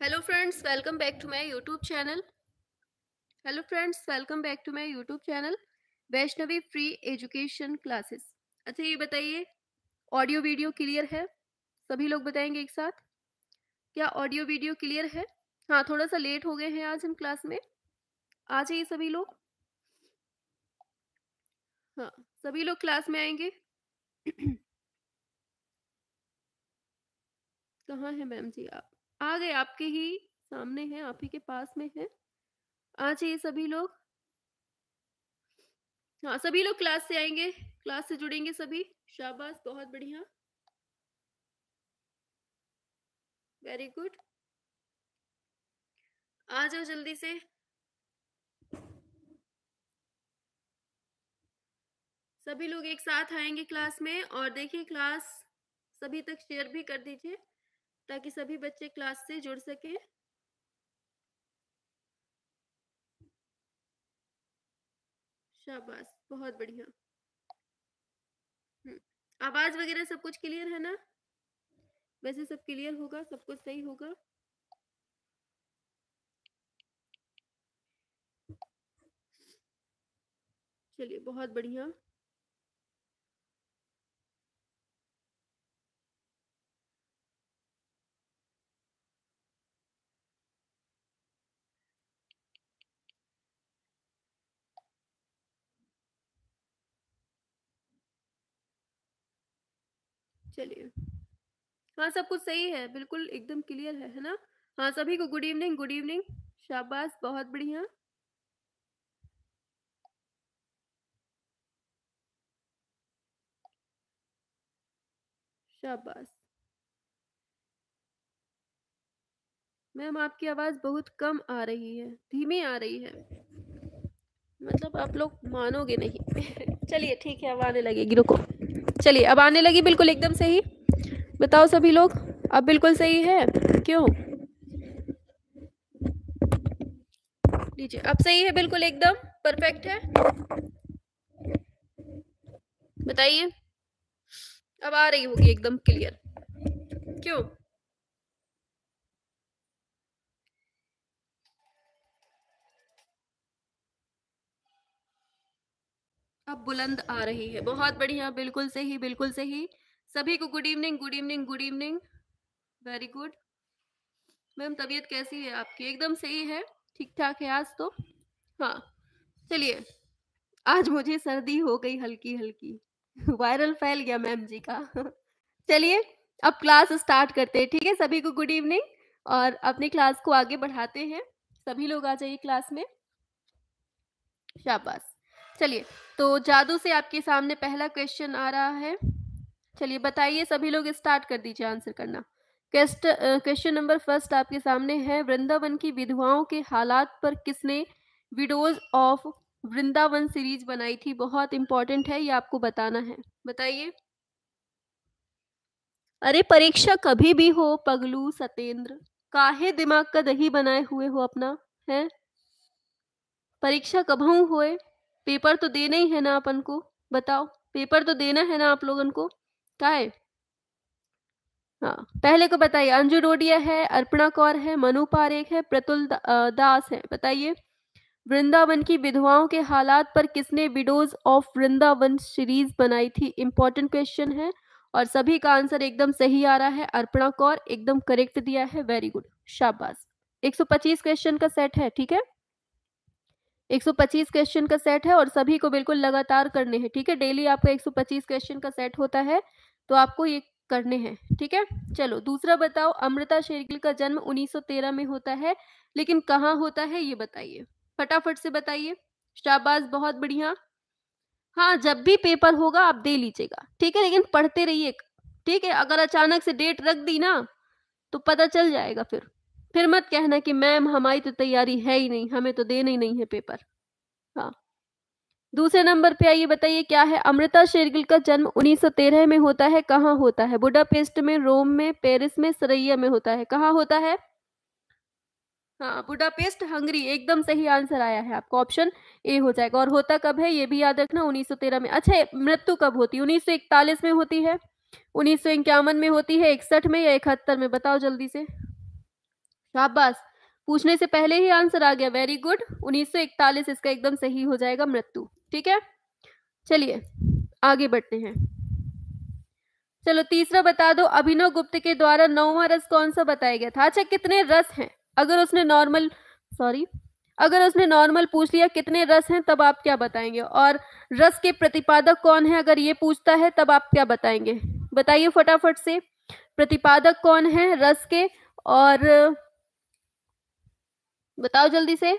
Hello friends, welcome back to my YouTube channel. Vaishnavi free education classes. अच्छा, ये बताइए, audio video clear है? सभी लोग बताएंगे एक साथ, क्या ऑडियो वीडियो क्लियर है? हाँ, थोड़ा सा लेट हो गए हैं आज हम क्लास में। आ जाइए सभी लोग। हाँ, सभी लोग क्लास में आएंगे। कहाँ है मैम जी? आप आ गए, आपके ही सामने हैं, आप ही के पास में है। आ जाइए सभी लोग। हाँ, सभी लोग क्लास से आएंगे, क्लास से जुड़ेंगे सभी। शाबाश, बहुत बढ़िया, वेरी गुड। आ जाओ जल्दी से। सभी लोग एक साथ आएंगे क्लास में, और देखिए क्लास सभी तक शेयर भी कर दीजिए ताकि सभी बच्चे क्लास से जुड़ सके। शाबाश, बहुत बढ़िया। आवाज वगैरह सब कुछ क्लियर है ना? वैसे सब क्लियर होगा, सब कुछ सही होगा। चलिए, बहुत बढ़िया। चलिए, हाँ सब कुछ सही है, बिल्कुल एकदम क्लियर है ना? हाँ, सभी को गुड इवनिंग, गुड इवनिंग। शाबाश, बहुत बढ़िया। शाबाश मैम, आपकी आवाज बहुत कम आ रही है, धीमी आ रही है, मतलब आप लोग मानोगे नहीं। चलिए ठीक है, अब आने लगेगी, रुको। चलिए, अब आने लगी, बिल्कुल एकदम सही। बताओ सभी लोग, अब बिल्कुल सही है? क्यों? लीजिए, अब सही है, बिल्कुल एकदम परफेक्ट है। बताइए, अब आ रही होगी एकदम क्लियर। क्यों? अब बुलंद आ रही है, बहुत बढ़िया, बिल्कुल सही, बिल्कुल सही। सभी को good evening, good evening, good evening. Very good. Ma'am, तबीयत कैसी है आपकी? एकदम सही है, ठीक ठाक है आज तो। हाँ, चलिए, आज मुझे सर्दी हो गई हल्की हल्की। वायरल फैल गया मैम जी का। चलिए, अब क्लास स्टार्ट करते हैं, ठीक है? सभी को गुड इवनिंग, और अपनी क्लास को आगे बढ़ाते हैं। सभी लोग आ जाइए क्लास में। शाबाश। चलिए, तो जादू से आपके सामने पहला क्वेश्चन आ रहा है। चलिए बताइए, सभी लोग स्टार्ट कर दीजिए आंसर करना। क्वेश्चन नंबर फर्स्ट आपके सामने है, वृंदावन की विधवाओं के हालात पर किसने विडोज ऑफ वृंदावन सीरीज बनाई थी? बहुत इंपॉर्टेंट है, ये आपको बताना है। बताइए। अरे, परीक्षा कभी भी हो पगलू सतेंद्र, काहे दिमाग का दही बनाए हुए हो अपना, है? परीक्षा कबहू होए, पेपर तो देना ही है ना अपन को। बताओ, पेपर तो देना है ना आप लोगन को, काहे? हाँ, पहले को बताइए। अंजू डोडिया है, अर्पणा कौर है, मनु पारेख है, प्रतुल दास है। बताइए, वृंदावन की विधवाओं के हालात पर किसने विडोज ऑफ वृंदावन सीरीज बनाई थी? इंपॉर्टेंट क्वेश्चन है, और सभी का आंसर एकदम सही आ रहा है। अर्पणा कौर एकदम करेक्ट दिया है, वेरी गुड, शाबाश। 125 क्वेश्चन का सेट है, ठीक है? 125 क्वेश्चन का सेट है, और सभी को बिल्कुल लगातार करने हैं, ठीक है? डेली आपका 125 क्वेश्चन का सेट होता है, तो आपको ये करने हैं, ठीक है? चलो, दूसरा बताओ। अमृता शेरगिल का जन्म 1913 में होता है, लेकिन कहाँ होता है ये बताइए, फटाफट से बताइए। शाबाश, बहुत बढ़िया। हाँ, जब भी पेपर होगा आप दे लीजिएगा, ठीक है? लेकिन पढ़ते रहिए, ठीक है? अगर अचानक से डेट रख दी ना, तो पता चल जाएगा। फिर मत कहना कि मैम हमारी तो तैयारी है ही नहीं, हमें तो देना ही नहीं है पेपर। हाँ, दूसरे नंबर पे आइए, बताइए क्या है? अमृता शेरगिल का जन्म 1913 में होता है, कहाँ होता है? बुडापेस्ट में, रोम में, पेरिस में, सरैया में होता है। कहाँ होता है? हाँ, बुडापेस्ट, हंगरी, एकदम सही आंसर आया है आपका, ऑप्शन ए हो जाएगा। और होता कब है ये भी याद रखना, 1913 में। अच्छा, मृत्यु कब होती है? 1941 में होती है, 1951 में होती है, 61 में, या 71 में? बताओ जल्दी से। शाबाश, पूछने से पहले ही आंसर आ गया, वेरी गुड। 1941 इसका एकदम सही हो जाएगा, मृत्यु। ठीक है, चलिए आगे बढ़ते हैं। चलो तीसरा बता दो, अभिनव गुप्त के द्वारा 9वां रस कौन सा बताया गया था? अच्छा, कितने रस हैं? अगर उसने नॉर्मल पूछ लिया कितने रस हैं, तब आप क्या बताएंगे? और रस के प्रतिपादक कौन है, अगर ये पूछता है तब आप क्या बताएंगे? बताइए फटाफट से, प्रतिपादक कौन है रस के, और बताओ जल्दी से,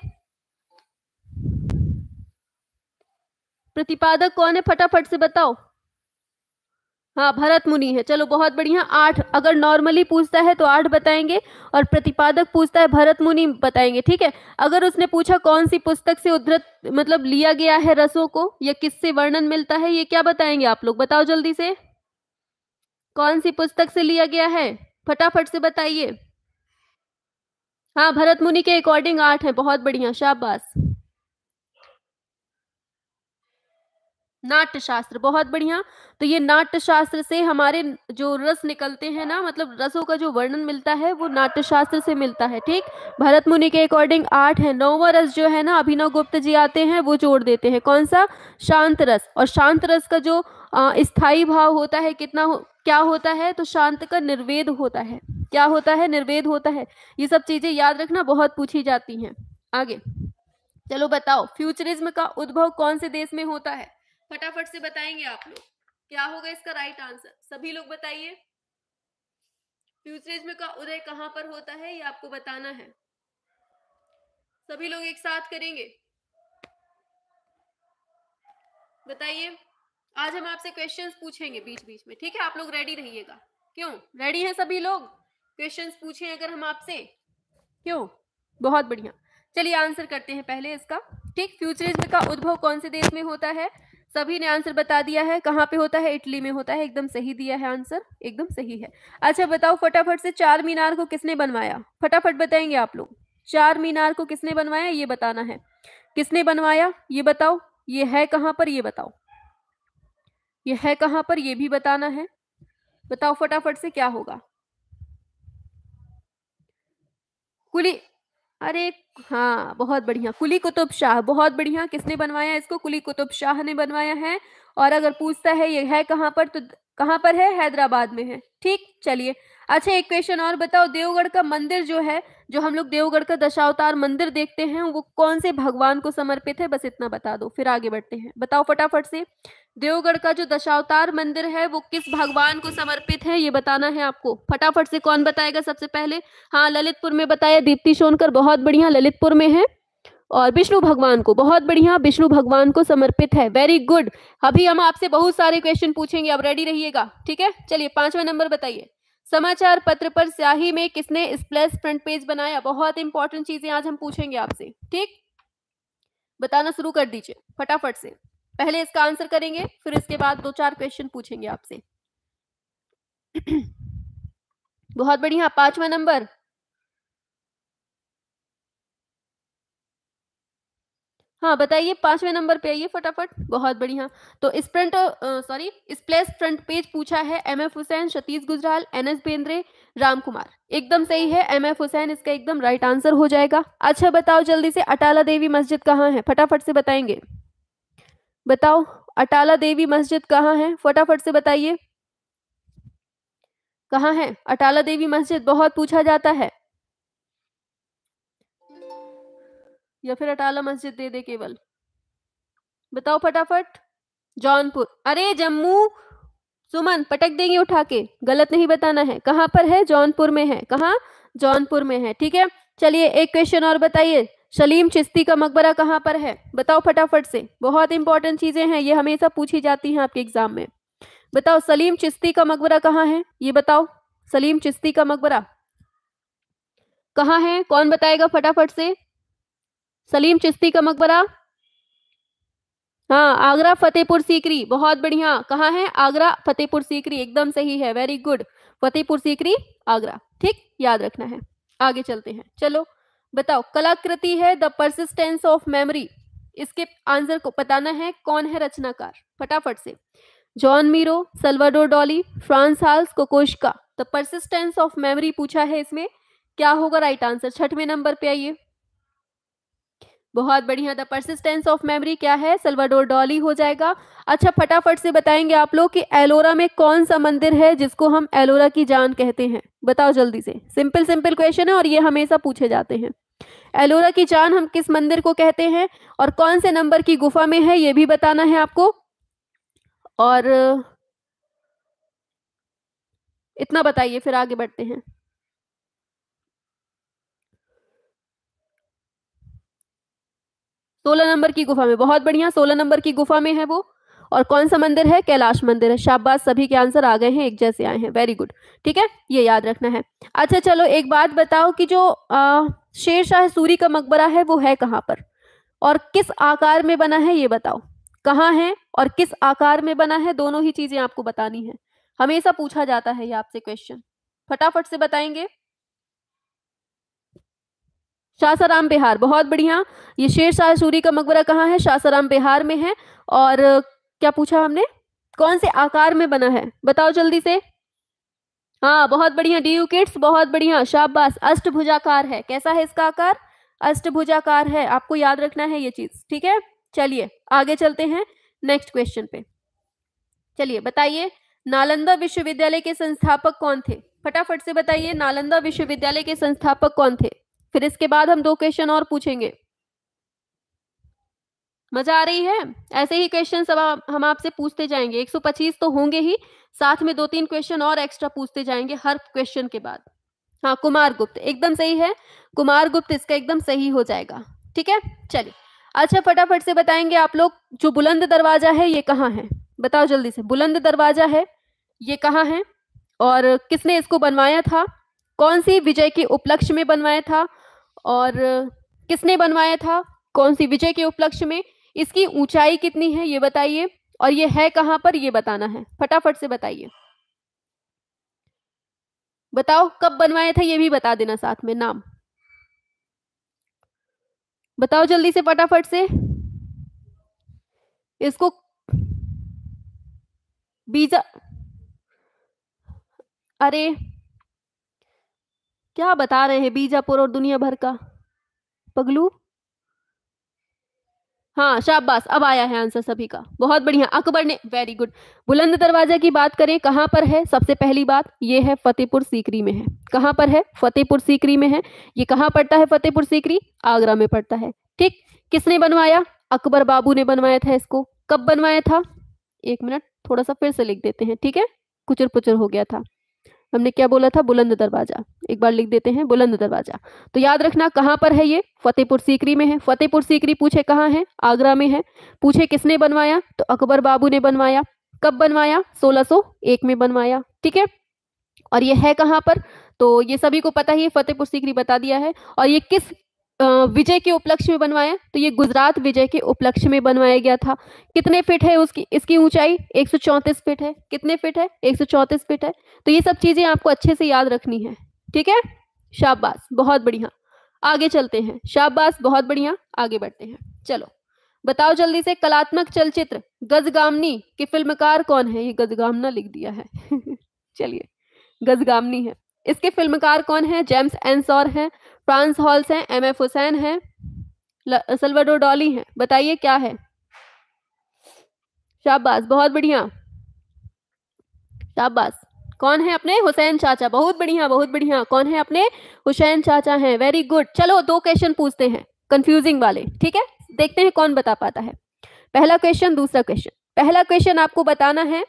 प्रतिपादक कौन है, फटाफट से बताओ। हाँ, भरत मुनि है। चलो बहुत बढ़िया, 8। अगर नॉर्मली पूछता है तो 8 बताएंगे, और प्रतिपादक पूछता है भरत मुनि बताएंगे। ठीक है, अगर उसने पूछा कौन सी पुस्तक से उद्धृत मतलब लिया गया है रसों को, या किससे वर्णन मिलता है, ये क्या बताएंगे आप लोग? बताओ जल्दी से, कौन सी पुस्तक से लिया गया है, फटाफट से बताइए। हाँ, भरत मुनि के अकॉर्डिंग 8 है, बहुत बढ़िया, शाबाश। नाट्य शास्त्र, बहुत बढ़िया। तो ये नाट्य शास्त्र से हमारे जो रस निकलते हैं ना, मतलब रसों का जो वर्णन मिलता है वो नाट्य शास्त्र से मिलता है। ठीक, भरत मुनि के अकॉर्डिंग 8 है। 9वां रस जो है ना, अभिनव गुप्त जी आते हैं, वो जोड़ देते हैं, कौन सा? शांत रस। और शांत रस का जो स्थायी भाव होता है क्या होता है? तो शांत का निर्वेद होता है। क्या होता है? निर्वेद होता है। ये सब चीजें याद रखना, बहुत पूछी जाती हैं। आगे चलो बताओ, फ्यूचरिज्म का उद्भव कौन से देश में होता है? फटाफट से बताएंगे आप लोग, क्या होगा इसका राइट आंसर? सभी लोग बताइए, फ्यूचरिज्म का उदय कहां पर होता है, ये आपको बताना है। सभी लोग एक साथ करेंगे, बताइए। आज हम आपसे क्वेश्चंस पूछेंगे बीच बीच में, ठीक है? आप लोग रेडी रहिएगा। क्यों रेडी हैं सभी लोग? क्वेश्चंस पूछें अगर हम आपसे, क्यों? बहुत बढ़िया, चलिए आंसर करते हैं पहले इसका। ठीक, फ्यूचरिज्म का उद्भव कौन से देश में होता है? सभी ने आंसर बता दिया है, कहाँ पे होता है? इटली में होता है, एकदम सही दिया है आंसर, एकदम सही है। अच्छा बताओ फटाफट से, चार मीनार को किसने बनवाया? फटाफट बताएंगे आप लोग, चार मीनार को किसने बनवाया, ये बताना है। किसने बनवाया ये बताओ, ये है कहाँ पर, ये बताओ, ये है कहाँ पर, ये भी बताना है। बताओ फटाफट से, क्या होगा? कुली, अरे हाँ, बहुत बढ़िया, कुली कुतुब शाह, बहुत बढ़िया। किसने बनवाया इसको? कुली कुतुब शाह ने बनवाया है। और अगर पूछता है ये है कहाँ पर, तो कहाँ पर है? हैदराबाद में है। ठीक, चलिए। अच्छा एक क्वेश्चन और बताओ, देवगढ़ का मंदिर जो है, जो हम लोग देवगढ़ का दशावतार मंदिर देखते हैं, वो कौन से भगवान को समर्पित है? बस इतना बता दो, फिर आगे बढ़ते हैं। बताओ फटाफट से, देवगढ़ का जो दशावतार मंदिर है वो किस भगवान को समर्पित है, ये बताना है आपको। फटाफट से कौन बताएगा सबसे पहले? हाँ, ललितपुर में बताया, दीप्ति सोनकर, बहुत बढ़िया, ललितपुर में है। और विष्णु भगवान को, बहुत बढ़िया, विष्णु भगवान को समर्पित है, वेरी गुड। अभी हम आपसे बहुत सारे क्वेश्चन पूछेंगे, अब रेडी रहिएगा। ठीक है, चलिए 5वां नंबर बताइए, समाचार पत्र पर स्याही में किसने स्प्लैश फ्रंट पेज बनाया? बहुत इंपॉर्टेंट चीजें आज हम पूछेंगे आपसे। ठीक, बताना शुरू कर दीजिए फटाफट से, पहले इसका आंसर करेंगे, फिर इसके बाद 2-4 क्वेश्चन पूछेंगे आपसे। बहुत बढ़िया, 5वां नंबर, हाँ बताइए, 5वें नंबर पे आइए फटाफट, बहुत बढ़िया। तो स्प्लैश फ्रंट पेज पूछा है MF हुसैन, सतीश गुजराल, NS बेंद्रे, राम कुमार, एकदम सही है, MF हुसैन इसका एकदम राइट आंसर हो जाएगा। अच्छा बताओ जल्दी से, अटाला देवी मस्जिद कहाँ है? फटाफट से बताएंगे, बताओ अटाला देवी मस्जिद कहाँ है, फटाफट से बताइए, कहाँ है अटाला देवी मस्जिद? बहुत पूछा जाता है, या फिर अटाला मस्जिद दे दे केवल, बताओ फटाफट। जौनपुर, अरे जम्मू, सुमन पटक देंगे उठा के, गलत नहीं बताना है, कहाँ पर है? जौनपुर में है, कहाँ? जौनपुर में है। ठीक है, चलिए एक क्वेश्चन और बताइए, सलीम चिश्ती का मकबरा कहाँ पर है? बताओ फटाफट से, बहुत इंपॉर्टेंट चीजें हैं, ये हमेशा पूछी जाती हैं आपके एग्जाम में। बताओ सलीम चिश्ती का मकबरा कहाँ है, ये बताओ, सलीम चिश्ती का मकबरा कहाँ है? कौन बताएगा फटाफट से, सलीम चिश्ती का मकबरा? हाँ, आगरा फतेहपुर सीकरी, बहुत बढ़िया, कहाँ है? आगरा फतेहपुर सीकरी, एकदम सही है, वेरी गुड, फतेहपुर सीकरी आगरा। ठीक, याद रखना है। आगे चलते हैं, चलो बताओ, कलाकृति है द परसिस्टेंस ऑफ मेमोरी, इसके आंसर को बताना है, कौन है रचनाकार? फटाफट से, Joan Miro, Salvador Dali, Frans Hals, Kokoschka. The persistence of memory पूछा है इसमें, क्या होगा राइट आंसर? 6वें नंबर पे आइए। बहुत बढ़िया। द परसिस्टेंस ऑफ मेमोरी क्या है? सल्वाडोर डाली हो जाएगा। अच्छा, फटाफट से बताएंगे आप लोग कि एलोरा में कौन सा मंदिर है जिसको हम एलोरा की जान कहते हैं? बताओ जल्दी से। सिंपल सिंपल क्वेश्चन है और ये हमेशा पूछे जाते हैं। एलोरा की जान हम किस मंदिर को कहते हैं और कौन से नंबर की गुफा में है, ये भी बताना है आपको। और इतना बताइए, फिर आगे बढ़ते हैं। सोलह नंबर की गुफा में। बहुत बढ़िया, 16 नंबर की गुफा में है वो। और कौन सा मंदिर है? कैलाश मंदिर है। शाबाश, सभी के आंसर आ गए हैं, एक जैसे आए हैं। Very good. ठीक है, ये याद रखना है। अच्छा चलो, एक बात बताओ कि जो शेरशाह सूरी का मकबरा है वो है कहाँ पर और किस आकार में बना है, ये बताओ। कहाँ है और किस आकार में बना है, दोनों ही चीजें आपको बतानी है। हमेशा पूछा जाता है ये आपसे क्वेश्चन। फटाफट से बताएंगे। सासाराम बिहार। बहुत बढ़िया। ये शेरशाह सूरी का मकबरा कहाँ है? सासाराम बिहार में है। और क्या पूछा हमने? कौन से आकार में बना है, बताओ जल्दी से। हाँ, बहुत बढ़िया डी यू किड्स, बहुत बढ़िया, शाबाश। अष्टभुजाकार है। कैसा है इसका आकार? अष्टभुजाकार है। आपको याद रखना है ये चीज, ठीक है। चलिए आगे चलते हैं नेक्स्ट क्वेश्चन पे। चलिए बताइए, नालंदा विश्वविद्यालय के संस्थापक कौन थे? फटाफट से बताइए, नालंदा विश्वविद्यालय के संस्थापक कौन थे? फिर इसके बाद हम 2 क्वेश्चन और पूछेंगे। मजा आ रही है? ऐसे ही क्वेश्चन सब हम आपसे पूछते जाएंगे। 125 तो होंगे ही, साथ में 2-3 क्वेश्चन और एक्स्ट्रा पूछते जाएंगे हर क्वेश्चन के बाद। हाँ, कुमारगुप्त एकदम सही है। कुमारगुप्त इसका एकदम सही हो जाएगा। ठीक है, चलिए। अच्छा, फटाफट से बताएंगे आप लोग, जो बुलंद दरवाजा है ये कहाँ है? बताओ जल्दी से। बुलंद दरवाजा है ये कहाँ है और किसने इसको बनवाया था? कौन सी विजय के उपलक्ष्य में बनवाया था और किसने बनवाया था? कौन सी विजय के उपलक्ष्य में? इसकी ऊंचाई कितनी है ये बताइए और ये है कहाँ पर, ये बताना है। फटाफट से बताइए। बताओ कब बनवाया था, ये भी बता देना साथ में नाम। बताओ जल्दी से, फटाफट से। इसको बीजा, अरे क्या बता रहे हैं, बीजापुर और दुनिया भर का पगलू। हाँ शाबाश, अब आया है आंसर सभी का। बहुत बढ़िया, अकबर ने। Very good. बुलंद दरवाजा की बात करें, कहाँ पर है? सबसे पहली बात ये है फतेहपुर सीकरी में है। कहाँ पर है? फतेहपुर सीकरी में है। ये कहाँ पड़ता है फतेहपुर सीकरी? आगरा में पड़ता है। ठीक। किसने बनवाया? अकबर बाबू ने बनवाया था इसको। कब बनवाया था? 1 मिनट, थोड़ा सा फिर से लिख देते हैं, ठीक है। कुचर पुचर हो गया था। हमने क्या बोला था? बुलंद दरवाजा। एक बार लिख देते हैं, बुलंद दरवाजा। तो याद रखना कहाँ पर है ये? फतेहपुर सीकरी में है। फतेहपुर सीकरी पूछे कहाँ है? आगरा में है। पूछे किसने बनवाया? तो अकबर बाबू ने बनवाया। कब बनवाया? 1601 में बनवाया। ठीक है। और ये है कहाँ पर? तो ये सभी को पता ही है, फतेहपुर सीकरी बता दिया है। और ये किस विजय के उपलक्ष्य में बनवाया? तो ये गुजरात विजय के उपलक्ष्य में बनवाया गया था। कितने फीट है उसकी, इसकी ऊंचाई? 134 फीट है। कितने फीट है? 134 फीट है। तो ये सब चीजें आपको अच्छे से याद रखनी है, ठीक है। शाबाश, बहुत बढ़िया। आगे चलते हैं। शाबाश, बहुत बढ़िया, आगे बढ़ते हैं। चलो बताओ जल्दी से, कलात्मक चलचित्र गजगामनी के फिल्मकार कौन है? ये गजगामना लिख दिया है चलिए, गजगामनी है। इसके फिल्मकार कौन है? जेम्स एंसॉर है, फ्रांस हॉल्स हैं, MF हुसैन है, सल्वाडोर डाली है। बताइए क्या है? शाबाश, बहुत बढ़िया, शाबाश। कौन है? अपने हुसैन चाचा। बहुत बढ़िया, बहुत बढ़िया। कौन है? अपने हुसैन चाचा हैं। Very good. चलो 2 क्वेश्चन पूछते हैं कंफ्यूजिंग वाले, ठीक है। देखते हैं कौन बता पाता है। पहला क्वेश्चन, दूसरा क्वेश्चन। पहला क्वेश्चन आपको बताना है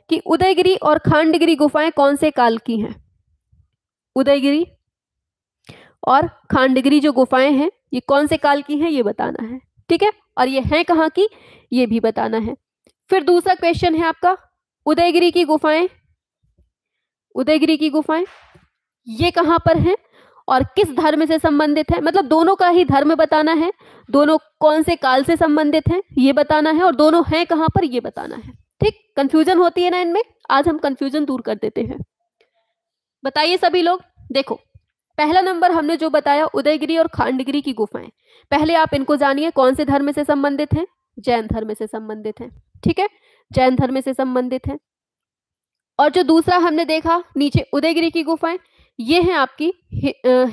कि उदयगिरी और खांडगिरी गुफाएं कौन से काल की हैं? उदयगिरी और खांडगिरी जो गुफाएं हैं ये कौन से काल की हैं, ये बताना है, ठीक है। और ये हैं कहाँ की, ये भी बताना है। फिर दूसरा क्वेश्चन है आपका, उदयगिरी की गुफाएं, उदयगिरी की गुफाएं ये कहाँ पर हैं और किस धर्म से संबंधित है? मतलब दोनों का ही धर्म बताना है, दोनों कौन से काल से संबंधित हैं ये बताना है, और दोनों हैं कहाँ पर ये बताना है। ठीक, कंफ्यूजन होती है ना इनमें, आज हम कंफ्यूजन दूर कर देते हैं। बताइए सभी लोग। देखो पहला नंबर हमने जो बताया, उदयगिरी और खांडगिरी की गुफाएं, पहले आप इनको जानिए कौन से धर्म से संबंधित हैं? जैन धर्म से संबंधित हैं, ठीक है, जैन धर्म से संबंधित हैं। और जो दूसरा हमने देखा नीचे, उदयगिरी की गुफाएं, ये है आपकी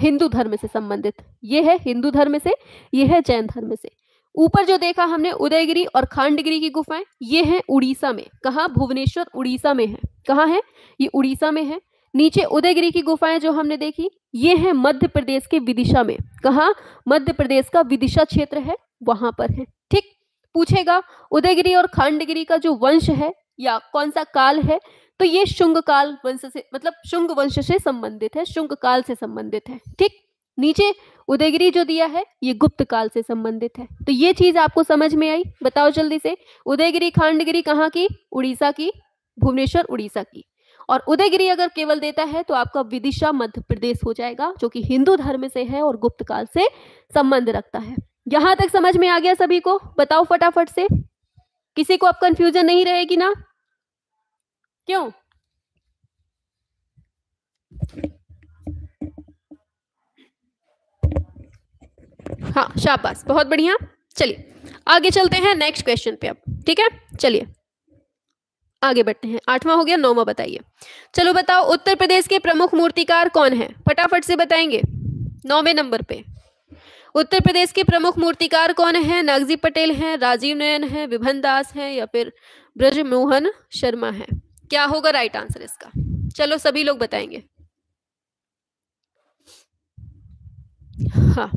हिंदू धर्म से संबंधित, ये है हिंदू धर्म से, ये है जैन धर्म से। ऊपर जो देखा हमने उदयगिरी और खांडगिरी की गुफाएं, ये हैं उड़ीसा में। कहाँ? भुवनेश्वर उड़ीसा में है। कहाँ है? ये उड़ीसा में है। नीचे उदयगिरी की गुफाएं जो हमने देखी, ये है मध्य प्रदेश के विदिशा में। कहाँ? मध्य प्रदेश का विदिशा क्षेत्र है, वहां पर है। ठीक, पूछेगा उदयगिरी और खांडगिरी का जो वंश है या कौन सा काल है, तो ये शुंग काल वंश से, मतलब शुंग वंश से संबंधित है, शुंग काल से संबंधित है। ठीक, नीचे उदयगिरी जो दिया है ये गुप्त काल से संबंधित है। तो ये चीज आपको समझ में आई? बताओ जल्दी से। उदयगिरी खांडगिरी कहाँ की? उड़ीसा की, भुवनेश्वर उड़ीसा की। और उदयगिरी अगर केवल देता है तो आपका विदिशा मध्य प्रदेश हो जाएगा, जो कि हिंदू धर्म से है और गुप्त काल से संबंध रखता है। यहां तक समझ में आ गया सभी को? बताओ फटाफट से, किसी को अब कंफ्यूजन नहीं रहेगी ना? क्यों? हाँ, शाबाश, बहुत बढ़िया। चलिए आगे चलते हैं नेक्स्ट क्वेश्चन पे अब। ठीक है, चलिए आगे बढ़ते हैं। 8वां हो गया, 9वां बताइए। चलो बताओ, उत्तर प्रदेश के प्रमुख मूर्तिकार कौन है? फटाफट से बताएंगे। 9वें नंबर पे उत्तर प्रदेश के प्रमुख मूर्तिकार कौन है? नगजी पटेल हैं, राजीव नयन है, विभन दास है, या फिर ब्रजमोहन शर्मा है? क्या होगा राइट आंसर इसका? चलो सभी लोग बताएंगे। हाँ,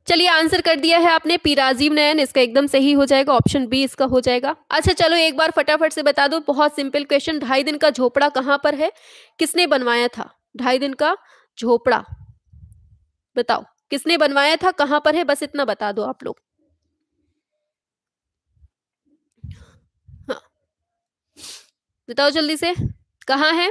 चलिए आंसर कर दिया है आपने, पी राजीव नयन इसका एकदम सही हो जाएगा, ऑप्शन बी इसका हो जाएगा। अच्छा चलो एक बार फटाफट से बता दो, बहुत सिंपल क्वेश्चन, 2.5 दिन का झोपड़ा कहाँ पर है? किसने बनवाया था 2.5 दिन का झोपड़ा? बताओ किसने बनवाया था, कहाँ पर है, बस इतना बता दो आप लोग। हाँ बताओ जल्दी से, कहाँ है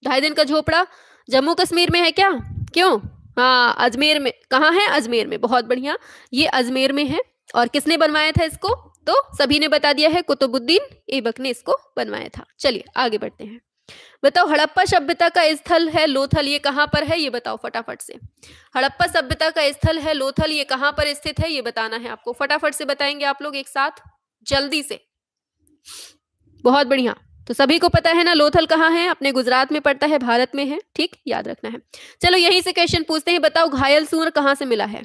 2.5 दिन का झोपड़ा? जम्मू कश्मीर में है क्या? क्यों? हाँ अजमेर में। कहाँ है? अजमेर में, बहुत बढ़िया, ये अजमेर में है। और किसने बनवाया था इसको? तो सभी ने बता दिया है, कुतुबुद्दीन ऐबक ने इसको बनवाया था। चलिए आगे बढ़ते हैं। बताओ हड़प्पा सभ्यता का स्थल है लोथल, ये कहाँ पर है? ये बताओ फटाफट से। हड़प्पा सभ्यता का स्थल है लोथल, ये कहाँ पर स्थित है? ये बताना है आपको। फटाफट से बताएंगे आप लोग एक साथ, जल्दी से। बहुत बढ़िया, तो सभी को पता है ना लोथल कहाँ है? अपने गुजरात में पड़ता है, भारत में है। ठीक, याद रखना है। चलो यहीं से क्वेश्चन पूछते हैं। बताओ घायल सुअर कहाँ से मिला है?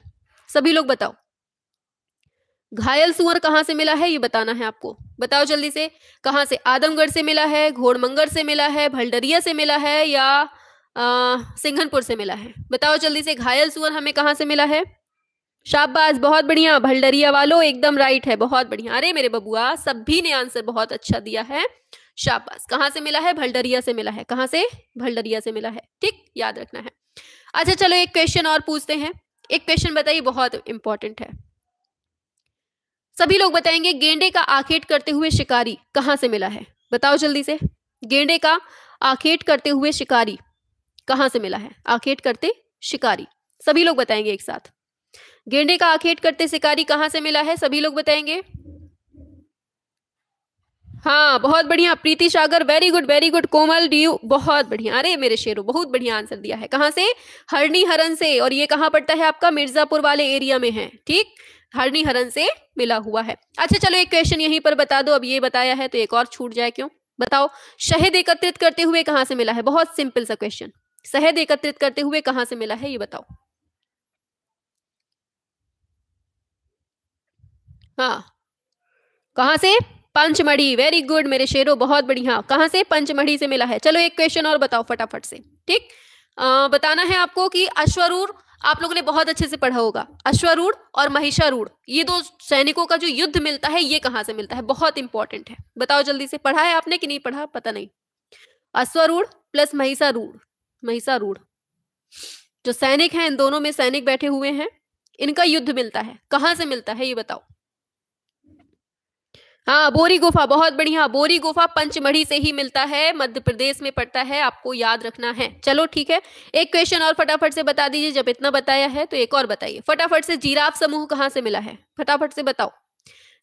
सभी लोग बताओ, घायल सुअर कहाँ से मिला है? ये बताना है आपको। बताओ जल्दी से, कहाँ से? आदमगढ़ से मिला है, घोड़मंगर से मिला है, भलडरिया से मिला है, या सिंघनपुर से मिला है? बताओ जल्दी से, घायल सुअर हमें कहाँ से मिला है? शाबाश, बहुत बढ़िया, भलडरिया वालों एकदम राइट है, बहुत बढ़िया। अरे मेरे बबुआ, सभी ने आंसर बहुत अच्छा दिया है, शाबाश। कहाँ से मिला है? भलडरिया से मिला है। कहाँ से? भलडरिया से मिला है। ठीक, याद रखना है। अच्छा चलो एक क्वेश्चन और पूछते हैं। एक क्वेश्चन बताइए, बहुत इंपॉर्टेंट है। सभी लोग बताएंगे, गेंडे का आखेट करते हुए शिकारी कहाँ से मिला है? बताओ जल्दी से, गेंडे का आखेट करते हुए शिकारी कहाँ से मिला है? आखेट करते शिकारी, सभी लोग बताएंगे एक साथ। गेंडे का आखेट करते शिकारी कहाँ से मिला है? सभी लोग बताएंगे। हाँ बहुत बढ़िया, प्रीति सागर, वेरी गुड वेरी गुड। कोमल ड्यू, बहुत बढ़िया। अरे मेरे शेरों, बहुत बढ़िया आंसर दिया है। कहाँ से? हरणी हरन से। और ये कहाँ पड़ता है आपका? मिर्जापुर वाले एरिया में है। ठीक, हरणी हरन से मिला हुआ है। अच्छा चलो एक क्वेश्चन यहीं पर बता दो, अब ये बताया है तो एक और छूट जाए क्यों? बताओ शहद एकत्रित करते हुए कहाँ से मिला है? बहुत सिंपल सा क्वेश्चन, शहद एकत्रित करते हुए कहाँ से मिला है? ये बताओ। हाँ कहाँ से? पंचमढ़ी, वेरी गुड मेरे शेरों, बहुत बढ़िया। कहाँ से? पंचमढ़ी से मिला है। चलो एक क्वेश्चन और बताओ फटाफट से। ठीक, बताना है आपको कि अश्वारूढ़, आप लोगों ने बहुत अच्छे से पढ़ा होगा, अश्वारूढ़ और महिषारूढ़, ये दो सैनिकों का जो युद्ध मिलता है, ये कहाँ से मिलता है? बहुत इंपॉर्टेंट है, बताओ जल्दी से। पढ़ा है आपने कि नहीं पढ़ा, पता नहीं। अश्वारूढ़ प्लस महिषारूढ़, महिषारूढ़ जो सैनिक हैं, इन दोनों में सैनिक बैठे हुए हैं, इनका युद्ध मिलता है, कहाँ से मिलता है? ये बताओ। हाँ बोरी गुफा, बहुत बढ़िया, बोरी गुफा पंचमढ़ी से ही मिलता है, मध्य प्रदेश में पड़ता है, आपको याद रखना है। चलो ठीक है, एक क्वेश्चन और फटाफट से बता दीजिए, जब इतना बताया है तो एक और बताइए फटाफट से। जिराफ समूह कहाँ से मिला है? फटाफट से बताओ,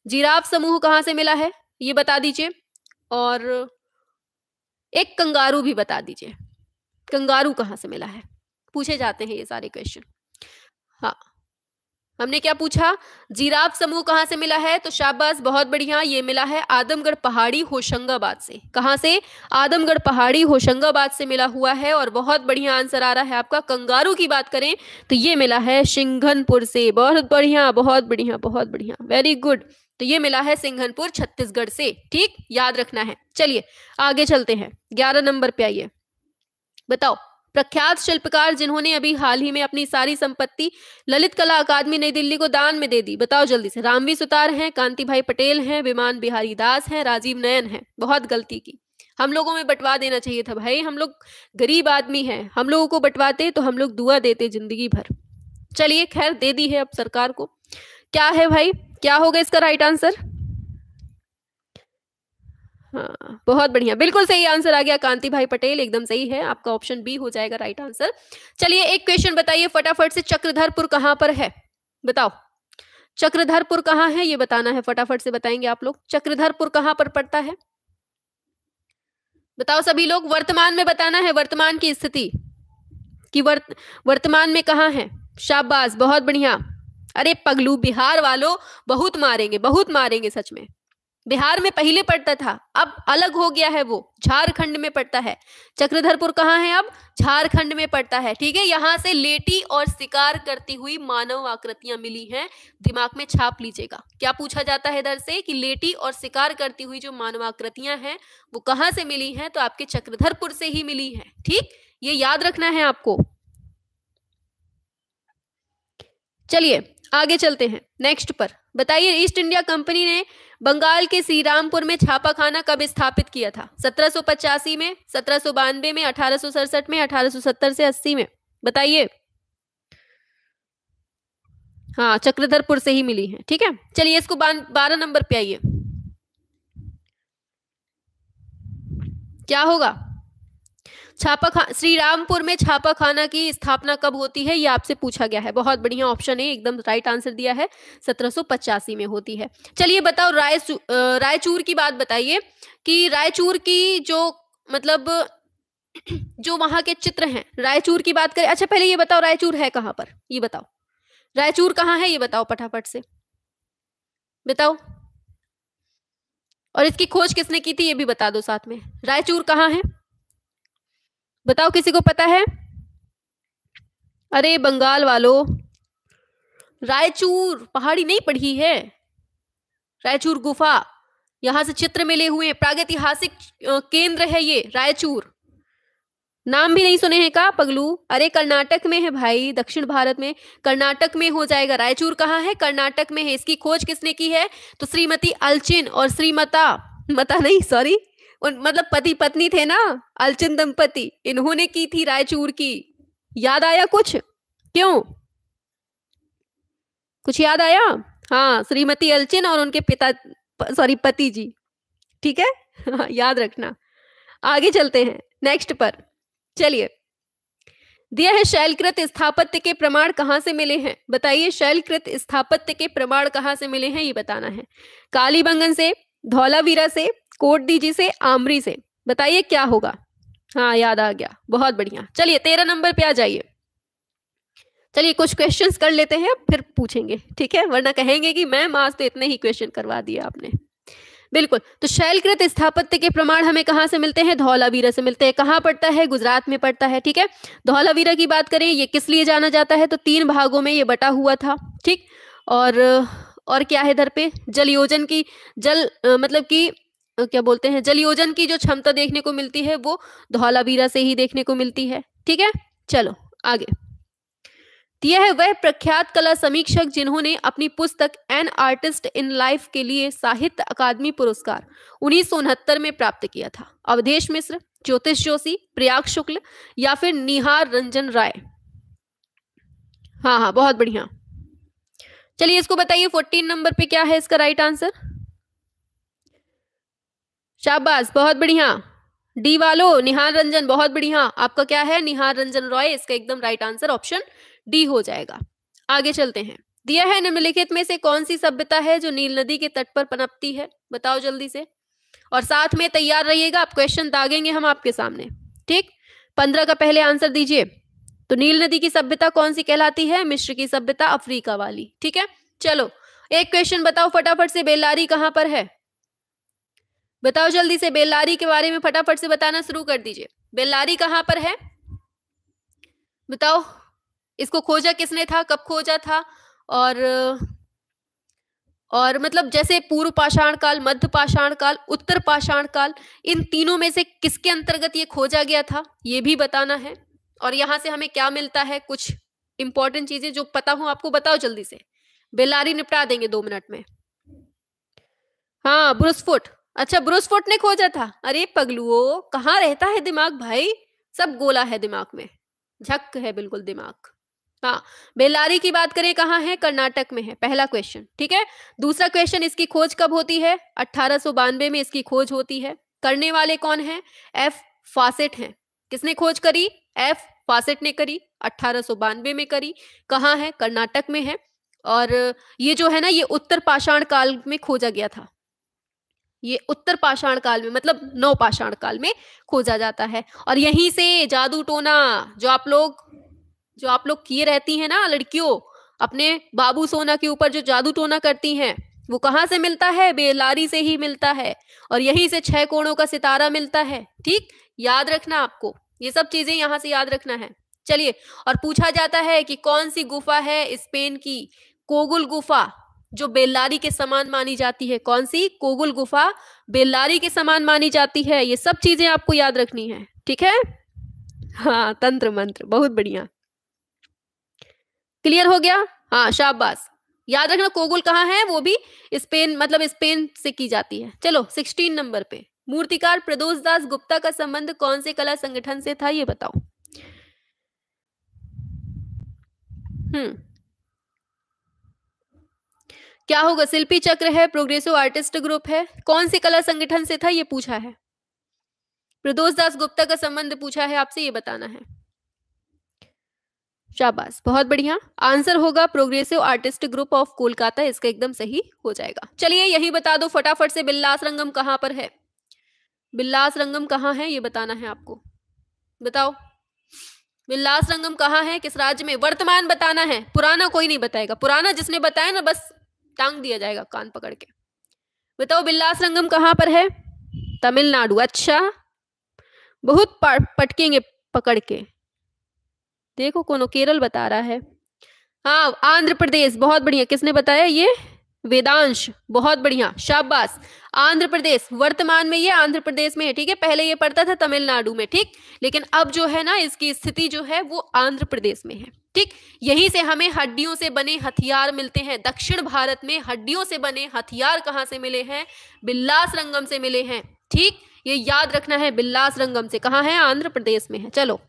जिराफ समूह कहाँ से मिला है? ये बता दीजिए। और एक कंगारू भी बता दीजिए, कंगारू कहाँ से मिला है? पूछे जाते हैं ये सारे क्वेश्चन। हाँ हमने क्या पूछा, जिराफ समूह कहाँ से मिला है, तो शाबाश, बहुत बढ़िया, ये मिला है आदमगढ़ पहाड़ी होशंगाबाद से। कहाँ से, आदमगढ़ पहाड़ी होशंगाबाद से मिला हुआ है। और बहुत बढ़िया आंसर आ रहा है आपका। कंगारू की बात करें तो ये मिला है सिंघनपुर से। बहुत बढ़िया, बहुत बढ़िया, बहुत बढ़िया, वेरी गुड। तो ये मिला है सिंघनपुर, छत्तीसगढ़ से। ठीक, याद रखना है। चलिए आगे चलते हैं, 11 नंबर पे आइए। बताओ, प्रख्यात शिल्पकार जिन्होंने अभी हाल ही में अपनी सारी संपत्ति ललित कला अकादमी नई दिल्ली को दान में दे दी, बताओ जल्दी से। रामवी सुतार हैं, कांति भाई पटेल हैं, विमान बिहारी दास हैं, राजीव नयन हैं। बहुत गलती की, हम लोगों में बंटवा देना चाहिए था भाई। हम लोग गरीब आदमी हैं, हम लोगों को बंटवाते तो हम लोग दुआ देते जिंदगी भर। चलिए खैर, दे दी है अब सरकार को। क्या है भाई, क्या होगा इसका राइट आंसर? हाँ, बहुत बढ़िया, बिल्कुल सही आंसर आ गया, कांति भाई पटेल, एकदम सही है आपका। ऑप्शन बी हो जाएगा राइट आंसर। चलिए एक क्वेश्चन बताइए फटाफट से, चक्रधरपुर कहां पर है? बताओ, चक्रधरपुर कहां है ये बताना है, फटाफट से बताएंगे आप लोग। चक्रधरपुर कहां पर पड़ता है? बताओ सभी लोग, वर्तमान में बताना है, वर्तमान की स्थिति कि वर्तमान में कहां है। शाबाश, बहुत बढ़िया। अरे पगलू, बिहार वालों बहुत मारेंगे, बहुत मारेंगे सच में। बिहार में पहले पड़ता था, अब अलग हो गया है, वो झारखंड में पड़ता है। चक्रधरपुर कहाँ है अब? झारखंड में पड़ता है। ठीक है, यहाँ से लेटी और शिकार करती हुई मानव आकृतियां मिली हैं। दिमाग में छाप लीजिएगा, क्या पूछा जाता है इधर से कि लेटी और शिकार करती हुई जो मानव आकृतियां हैं वो कहाँ से मिली हैं, तो आपके चक्रधरपुर से ही मिली है। ठीक, ये याद रखना है आपको। चलिए आगे चलते हैं नेक्स्ट पर। बताइए, ईस्ट इंडिया कंपनी ने बंगाल के श्रीरामपुर में छापाखाना कब स्थापित किया था? 1785 में, 1792 में, 1867 में, 1870 से 80 में? बताइए। हाँ, चक्रधरपुर से ही मिली है। ठीक है, चलिए इसको 12 नंबर पे आइए। क्या होगा? श्रीरामपुर में छापाखाना की स्थापना कब होती है, ये आपसे पूछा गया है। बहुत बढ़िया, ऑप्शन ए एकदम राइट आंसर दिया है, 1785 में होती है। चलिए बताओ, रायचूर की बात बताइए कि रायचूर की जो मतलब जो वहां के चित्र हैं, रायचूर की बात करें। अच्छा पहले ये बताओ, रायचूर है कहां पर, ये बताओ। रायचूर कहाँ है ये बताओ फटाफट से, बताओ। और इसकी खोज किसने की थी ये भी बता दो साथ में। रायचूर कहाँ है बताओ, किसी को पता है? अरे बंगाल वालों, रायचूर पहाड़ी नहीं पढ़ी है, रायचूर गुफा, यहां से चित्र मिले हुए हैं, प्रागैतिहासिक केंद्र है ये रायचूर। नाम भी नहीं सुने हैं का पगलू? अरे कर्नाटक में है भाई, दक्षिण भारत में, कर्नाटक में हो जाएगा। रायचूर कहाँ है? कर्नाटक में है। इसकी खोज किसने की है? तो श्रीमती अलचिन और श्रीमता मता नहीं सॉरी मतलब पति पत्नी थे ना, अलचिन दंपति, इन्होंने की थी रायचूर की। याद आया कुछ? क्यों, कुछ याद आया? हाँ, श्रीमती अलचिन और उनके पिता सॉरी पति जी। ठीक है याद रखना। आगे चलते हैं नेक्स्ट पर। चलिए, दिया है शैलकृत स्थापत्य के प्रमाण कहां से मिले हैं? बताइए, शैलकृत स्थापत्य के प्रमाण कहां से मिले हैं ये बताना है। कालीबंगन से, धौलावीरा से, कोटडीजी से, आमरी से? बताइए क्या होगा। हाँ याद आ गया, बहुत बढ़िया। चलिए 13 नंबर पे आ जाइए। चलिए कुछ क्वेश्चंस कर लेते हैं, फिर पूछेंगे, ठीक है, वरना कहेंगे कि मैम आज तो इतने ही क्वेश्चन करवा दिए आपने। बिल्कुल, तो शैलकृत स्थापत्य के प्रमाण हमें कहां से मिलते हैं? धौलावीरा से मिलते हैं। कहां पड़ता है? गुजरात में पड़ता है। ठीक है, धौलावीरा की बात करें, ये किस लिए जाना जाता है? तो 3 भागों में ये बटा हुआ था। ठीक, और क्या है इधर पे? जल योजन की मतलब कि क्या बोलते हैं, जल योजन की जो क्षमता देखने को मिलती है वो धौलावीरा से ही देखने को मिलती है। ठीक है, चलो आगे। यह है वह प्रख्यात कला समीक्षक जिन्होंने अपनी पुस्तक एन आर्टिस्ट इन लाइफ के लिए साहित्य अकादमी पुरस्कार 1969 में प्राप्त किया था। अवधेश मिश्र, ज्योतिष जोशी, प्रयाग शुक्ल या फिर निहार रंजन राय? हाँ, बहुत बढ़िया। चलिए इसको बताइए 14 नंबर पे क्या है इसका राइट आंसर? शाबाश, बहुत बढ़िया। डी वालो, निहार रंजन, बहुत बढ़िया। आपका क्या है? निहार रंजन रॉय, इसका एकदम राइट आंसर ऑप्शन डी हो जाएगा। आगे चलते हैं। दिया है निम्नलिखित में से कौन सी सभ्यता है जो नील नदी के तट पर पनपती है? बताओ जल्दी से, और साथ में तैयार रहिएगा, आप क्वेश्चन दागेंगे हम आपके सामने। ठीक, 15 का पहले आंसर दीजिए। तो नील नदी की सभ्यता कौन सी कहलाती है? मिस्र की सभ्यता, अफ्रीका वाली। ठीक है, चलो एक क्वेश्चन बताओ फटाफट से, बेल्लारी कहां पर है? बताओ जल्दी से, बेल्लारी के बारे में फटाफट से बताना शुरू कर दीजिए। बेल्लारी कहां पर है बताओ। इसको खोजा किसने था, कब खोजा था? और मतलब जैसे पूर्व पाषाण काल, मध्य पाषाण काल, उत्तर पाषाण काल, इन तीनों में से किसके अंतर्गत ये खोजा गया था, ये भी बताना है। और यहां से हमें क्या मिलता है, कुछ इंपॉर्टेंट चीजें जो पता हो आपको, बताओ जल्दी से। बेल्लारी निपटा देंगे 2 मिनट में। हाँ, ब्रुसफुट। अच्छा, ब्रुसफुट ने खोजा था। अरे पगलुओ, कहाँ रहता है दिमाग भाई, सब गोला है दिमाग में, झक है बिल्कुल दिमाग। हाँ, बेल्लारी की बात करें कहाँ है? कर्नाटक में है, पहला क्वेश्चन। ठीक है, दूसरा क्वेश्चन, इसकी खोज कब होती है? 1892 में इसकी खोज होती है। करने वाले कौन है? एफ फॉसेट हैं। किसने खोज करी? एफ फॉसेट ने करी, 1892 में करी। कहाँ है? कर्नाटक में है। और ये जो है ना, ये उत्तर पाषाण काल में खोजा गया था। ये उत्तर पाषाण काल में, मतलब नव पाषाण काल में खोजा जाता है। और यहीं से जादू टोना जो आप लोग किए रहती हैं ना लड़कियों, अपने बाबू सोना के ऊपर जो जादू टोना करती हैं, वो कहाँ से मिलता है? बेल्लारी से ही मिलता है। और यहीं से 6 कोणों का सितारा मिलता है। ठीक, याद रखना आपको, ये सब चीजें यहां से याद रखना है। चलिए, और पूछा जाता है कि कौन सी गुफा है स्पेन की? कोगुल गुफा, जो बेल्लारी के समान मानी जाती है। कौन सी? कोगुल गुफा बेल्लारी के समान मानी जाती है। ये सब चीजें आपको याद रखनी है। ठीक है, हाँ, तंत्र मंत्र, बहुत बढ़िया। क्लियर हो गया? हाँ, शाबाश। याद रखना कोगुल कहाँ है, वो भी स्पेन, मतलब स्पेन से की जाती है। चलो 16 नंबर पे, मूर्तिकार प्रदोष दास गुप्ता का संबंध कौन से कला संगठन से था, ये बताओ। क्या होगा? शिल्पी चक्र है, प्रोग्रेसिव आर्टिस्ट ग्रुप है, कौन से कला संगठन से था, ये पूछा है। प्रदोष दास गुप्ता का संबंध पूछा है आपसे, ये बताना है। शाबाश, बहुत बढ़िया। आंसर होगा progressive artist group of Kolkata, इसका एकदम सही हो जाएगा। चलिए यही बता दो फटाफट से, बिल्लास रंगम कहां पर है? बिल्लास रंगम कहां है, ये बताना है आपको। बताओ, बिल्लास रंगम कहां है, किस राज्य में? वर्तमान बताना है, पुराना कोई नहीं बताएगा। पुराना जिसने बताया ना, बस टांग दिया जाएगा कान पकड़ के। बताओ बिल्लास रंगम कहां पर है? तमिलनाडु। अच्छा, बहुत पटकेंगे पकड़ के। देखो कोनो केरल बता रहा है। हाँ, आंध्र प्रदेश, बहुत बढ़िया। किसने बताया? ये वेदांश, बहुत बढ़िया, शाबाश। आंध्र प्रदेश, वर्तमान में ये आंध्र प्रदेश में है। ठीक है, पहले ये पड़ता था तमिलनाडु में। ठीक, लेकिन अब जो है ना, इसकी स्थिति जो है वो आंध्र प्रदेश में है। ठीक, यहीं से हमें हड्डियों से बने हथियार मिलते हैं। दक्षिण भारत में हड्डियों से बने हथियार कहाँ से मिले हैं? बिल्लास रंगम से मिले हैं। ठीक, ये याद रखना है, बिल्लास रंगम से। कहाँ है? आंध्र प्रदेश में है। चलो,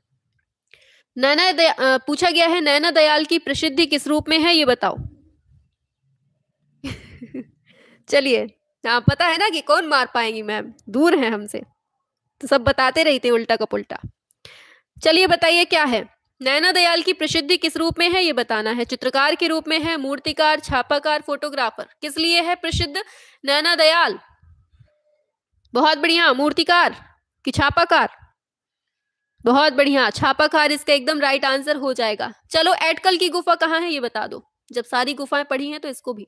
पूछा गया है, नैना दयाल की प्रसिद्धि किस रूप में है, ये बताओ। चलिए, हाँ, पता है ना कि कौन मार पाएंगी मैम, दूर है हमसे, तो सब बताते रहते उल्टा का पुल्टा। चलिए बताइए क्या है, नैना दयाल की प्रसिद्धि किस रूप में है, ये बताना है। चित्रकार के रूप में है, मूर्तिकार, छापाकार, फोटोग्राफर? किस लिए है प्रसिद्ध नैना दयाल? बहुत बढ़िया, मूर्तिकार कि छापाकार? बहुत बढ़िया, छापाकार इसका एकदम राइट आंसर हो जाएगा। चलो, एटकल की गुफा कहाँ है, ये बता दो। जब सारी गुफाएं पढ़ी हैं तो इसको भी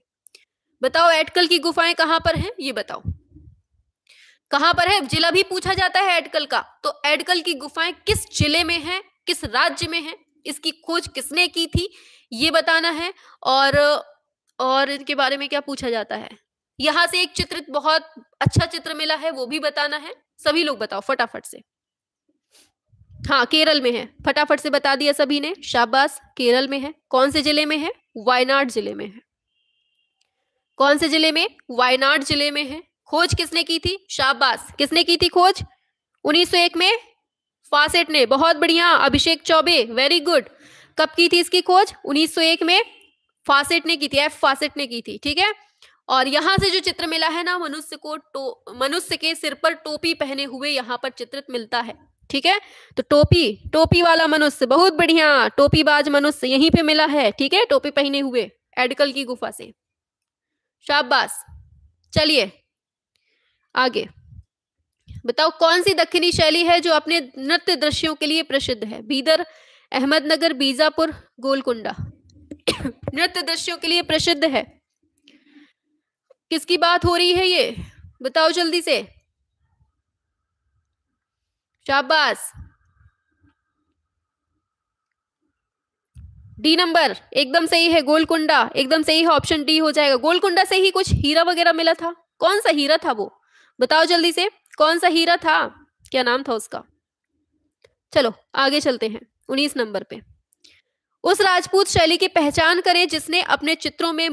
बताओ। एटकल की गुफाएं कहां पर हैं, ये बताओ। कहां पर है? जिला भी पूछा जाता है एटकल का, तो एटकल की गुफाएं किस जिले में है, किस राज्य में है, इसकी खोज किसने की थी, ये बताना है। और इनके बारे में क्या पूछा जाता है। यहां से एक चित्र, बहुत अच्छा चित्र मिला है, वो भी बताना है। सभी लोग बताओ फटाफट से। हाँ, केरल में है, फटाफट से बता दिया सभी ने, शाबाश। केरल में है, कौन से जिले में है? वायनाड जिले में है। कौन से जिले में? वायनाड जिले में है। खोज किसने की थी? शाबाश, किसने की थी खोज? 1901 में फॉसेट ने, बहुत बढ़िया। अभिषेक चौबे, वेरी गुड। कब की थी इसकी खोज? 1901 में फॉसेट ने की थी, एफ फॉसेट ने की थी। ठीक है, और यहां से जो चित्र मिला है ना, मनुष्य के सिर पर टोपी पहने हुए यहां पर चित्रित मिलता है। ठीक है, तो टोपी वाला मनुष्य, बहुत बढ़िया, टोपीबाज मनुष्य यहीं पे मिला है। ठीक है, टोपी पहने हुए, एडकल की गुफा से, शाबाश। चलिए आगे बताओ, कौन सी दक्षिणी शैली है जो अपने नृत्य दृश्यों के लिए प्रसिद्ध है? बीदर अहमदनगर, बीजापुर, गोलकुंडा। नृत्य दृश्यों के लिए प्रसिद्ध है। किसकी बात हो रही है ये, बताओ जल्दी से। शाबाश, डी नंबर एकदम सही है, गोलकुंडा एकदम सही है, ऑप्शन डी हो जाएगा। गोलकुंडा से ही कुछ हीरा वगैरह मिला था। कौन सा हीरा था वो, बताओ जल्दी से, कौन सा हीरा था, क्या नाम था उसका। चलो आगे चलते हैं 19 नंबर पे। उस राजपूत शैली की पहचान करें जिसने अपने चित्रों में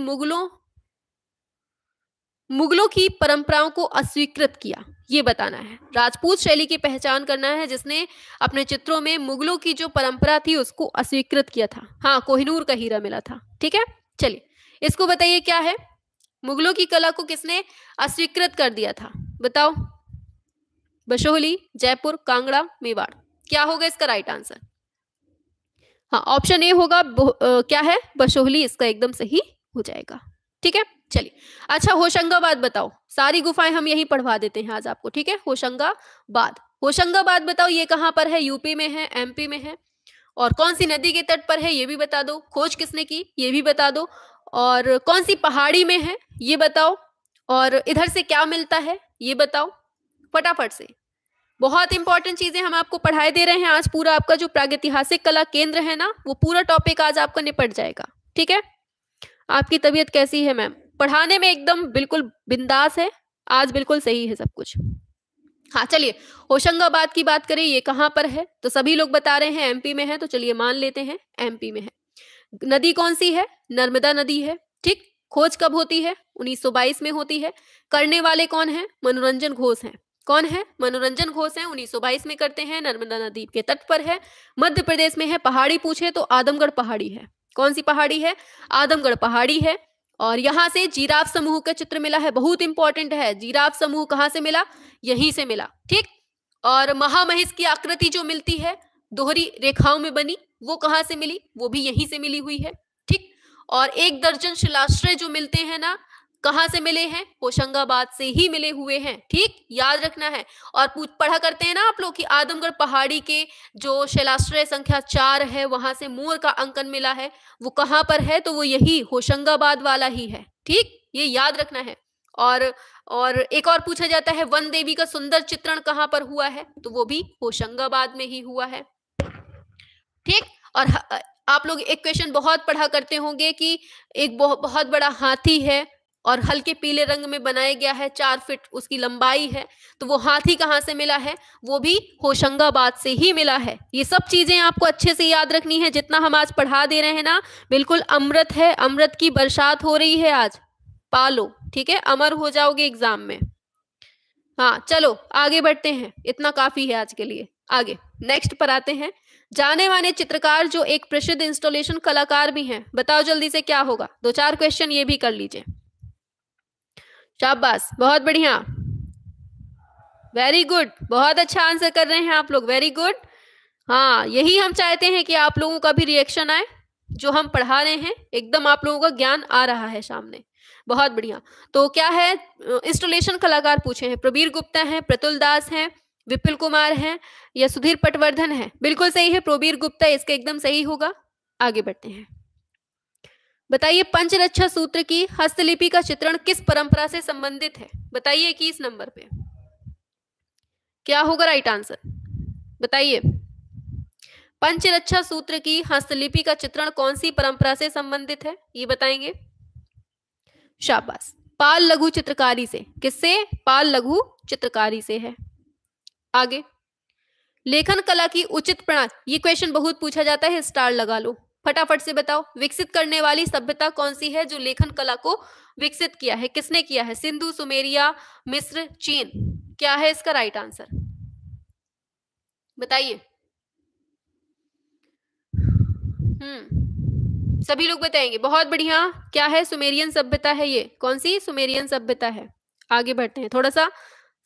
मुगलों की परंपराओं को अस्वीकृत किया, ये बताना है। राजपूत शैली की पहचान करना है जिसने अपने चित्रों में मुगलों की जो परंपरा थी उसको अस्वीकृत किया था। हाँ, कोहिनूर का हीरा मिला था। ठीक है, चलिए इसको बताइए क्या है। मुगलों की कला को किसने अस्वीकृत कर दिया था, बताओ। बशोहली, जयपुर, कांगड़ा, मेवाड़। क्या होगा इसका राइट आंसर। हाँ, ऑप्शन ए होगा क्या है, बशोहली इसका एकदम सही हो जाएगा। ठीक है, चलिए। अच्छा, होशंगाबाद बताओ। सारी गुफाएं हम यही पढ़वा देते हैं आज आपको। ठीक है, होशंगाबाद बताओ ये कहां पर है, यूपी में है, एमपी में है, और कौन सी नदी के तट पर है ये भी बता दो, खोज किसने की ये भी बता दो, और कौन सी पहाड़ी में है ये बताओ, और इधर से क्या मिलता है ये बताओ, फटाफट से। बहुत इंपॉर्टेंट चीजें हम आपको पढ़ाए दे रहे हैं आज। पूरा आपका जो प्रागैतिहासिक कला केंद्र है ना, वो पूरा टॉपिक आज आपका निपट जाएगा। ठीक है, आपकी तबीयत कैसी है मैम? पढ़ाने में एकदम बिल्कुल बिंदास है आज, बिल्कुल सही है सब कुछ। हाँ चलिए, होशंगाबाद की बात करें, ये कहां पर है, तो सभी लोग बता रहे हैं एमपी में है, तो चलिए मान लेते हैं एमपी में है। नदी कौन सी है, नर्मदा नदी है। ठीक, खोज कब होती है, 1922 में होती है। करने वाले कौन है, मनोरंजन घोष हैं। कौन है, मनोरंजन घोष हैं, 1922 में करते हैं, नर्मदा नदी के तट पर है, मध्य प्रदेश में है। पहाड़ी पूछे तो आदमगढ़ पहाड़ी है। कौन सी पहाड़ी है, आदमगढ़ पहाड़ी है। और यहां से जिराफ समूह का चित्र मिला है, बहुत इंपॉर्टेंट है। जिराफ समूह कहां से मिला, यहीं से मिला। ठीक, और महामहिष की आकृति जो मिलती है दोहरी रेखाओं में बनी, वो कहां से मिली, वो भी यहीं से मिली हुई है। ठीक, और 1 दर्जन शिलाश्रय जो मिलते हैं ना, कहां से मिले हैं, होशंगाबाद से ही मिले हुए हैं। ठीक, याद रखना है। और पढ़ा करते हैं ना आप लोग कि आदमगढ़ पहाड़ी के जो शिलाश्रय संख्या 4 है, वहां से मोर का अंकन मिला है, वो कहां पर है, तो वो यही होशंगाबाद वाला ही है। ठीक, ये याद रखना है। और एक और पूछा जाता है, वन देवी का सुंदर चित्रण कहां पर हुआ है, तो वो भी होशंगाबाद में ही हुआ है। ठीक, और आप लोग एक क्वेश्चन बहुत पढ़ा करते होंगे कि एक बहुत बड़ा हाथी है और हल्के पीले रंग में बनाया गया है, 4 फीट उसकी लंबाई है, तो वो हाथी कहां से मिला है, वो भी होशंगाबाद से ही मिला है। ये सब चीजें आपको अच्छे से याद रखनी है, जितना हम आज पढ़ा दे रहे हैं ना, बिल्कुल अमृत है, अमृत की बरसात हो रही है आज, पालो। ठीक है, अमर हो जाओगे एग्जाम में। हाँ चलो आगे बढ़ते हैं, इतना काफी है आज के लिए। आगे नेक्स्ट पर आते हैं। जाने माने चित्रकार जो एक प्रसिद्ध इंस्टॉलेशन कलाकार भी हैं, बताओ जल्दी से क्या होगा। 2-4 क्वेश्चन ये भी कर लीजिए। शाबाश, बहुत बढ़िया, वेरी गुड, बहुत अच्छा आंसर कर रहे हैं आप लोग, वेरी गुड। हाँ, यही हम चाहते हैं कि आप लोगों का भी रिएक्शन आए, जो हम पढ़ा रहे हैं एकदम आप लोगों का ज्ञान आ रहा है सामने। बहुत बढ़िया। तो क्या है, इंस्टॉलेशन कलाकार पूछे हैं, प्रवीर गुप्ता है, प्रतुल दास है, विपुल कुमार है, या सुधीर पटवर्धन है। बिल्कुल सही है, प्रवीर गुप्ता, इसका एकदम सही होगा। आगे बढ़ते हैं। बताइए, पंचरक्षा सूत्र की हस्तलिपि का चित्रण किस परंपरा से संबंधित है, बताइए 21 नंबर पे क्या होगा राइट आंसर, बताइए। पंचरक्षा सूत्र की हस्तलिपि का चित्रण कौन सी परंपरा से संबंधित है, ये बताएंगे। शाबाश, पाल लघु चित्रकारी से। किससे, पाल लघु चित्रकारी से है। आगे, लेखन कला की उचित प्रणाली, ये क्वेश्चन बहुत पूछा जाता है, स्टार लगा लो, फटाफट से बताओ। विकसित करने वाली सभ्यता कौन सी है जो लेखन कला को विकसित किया है, किसने किया है, सिंधु, सुमेरिया, मिस्र, चीन। क्या है इसका राइट आंसर, बताइए। सभी लोग बताएंगे, बहुत बढ़िया। क्या है, सुमेरियन सभ्यता है ये। कौन सी, सुमेरियन सभ्यता है। आगे बढ़ते हैं, थोड़ा सा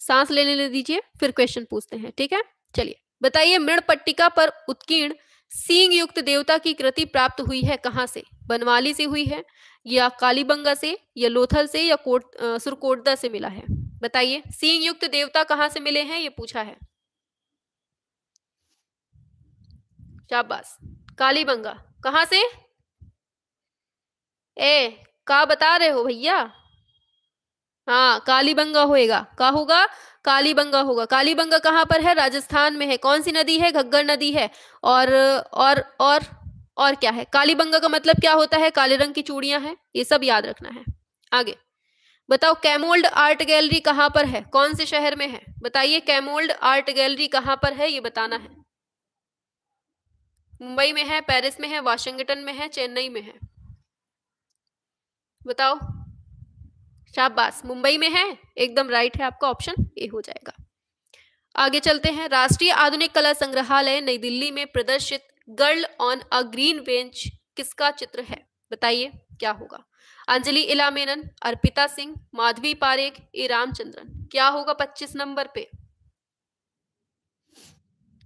सांस लेने दीजिए, फिर क्वेश्चन पूछते हैं। ठीक है, चलिए बताइए, मृणपट्टिका पर उत्कीर्ण सींग युक्त देवता की कृति प्राप्त हुई है कहां से, बनवाली से हुई है, या कालीबंगा से, या लोथल से, या सुरकोटदा से मिला है, बताइए। सींग युक्त देवता कहां से मिले हैं, ये पूछा है। शाबाश। कालीबंगा कहाँ से? का बता रहे हो भैया? हाँ कालीबंगा होएगा। का होगा? कालीबंगा होगा। कालीबंगा कहाँ पर है? राजस्थान में है। कौन सी नदी है? घग्गर नदी है। और क्या है? कालीबंगा का मतलब क्या होता है? काले रंग की चूड़ियां हैं। ये सब याद रखना है। आगे बताओ, कैमोल्ड आर्ट गैलरी कहाँ पर है? कौन से शहर में है? बताइए, कैमोल्ड आर्ट गैलरी कहाँ पर है, ये बताना है। मुंबई में है, पेरिस में है, वाशिंगटन में है, चेन्नई में है? बताओ। शाबाश, मुंबई में है। एकदम राइट है आपका ऑप्शन ए हो जाएगा। आगे चलते हैं। राष्ट्रीय आधुनिक कला संग्रहालय नई दिल्ली में प्रदर्शित girl on a green bench किसका चित्र है? बताइए क्या होगा? अंजलि इला मेनन, अर्पिता सिंह, माधवी पारेख, ए रामचंद्रन? क्या होगा 25 नंबर पे?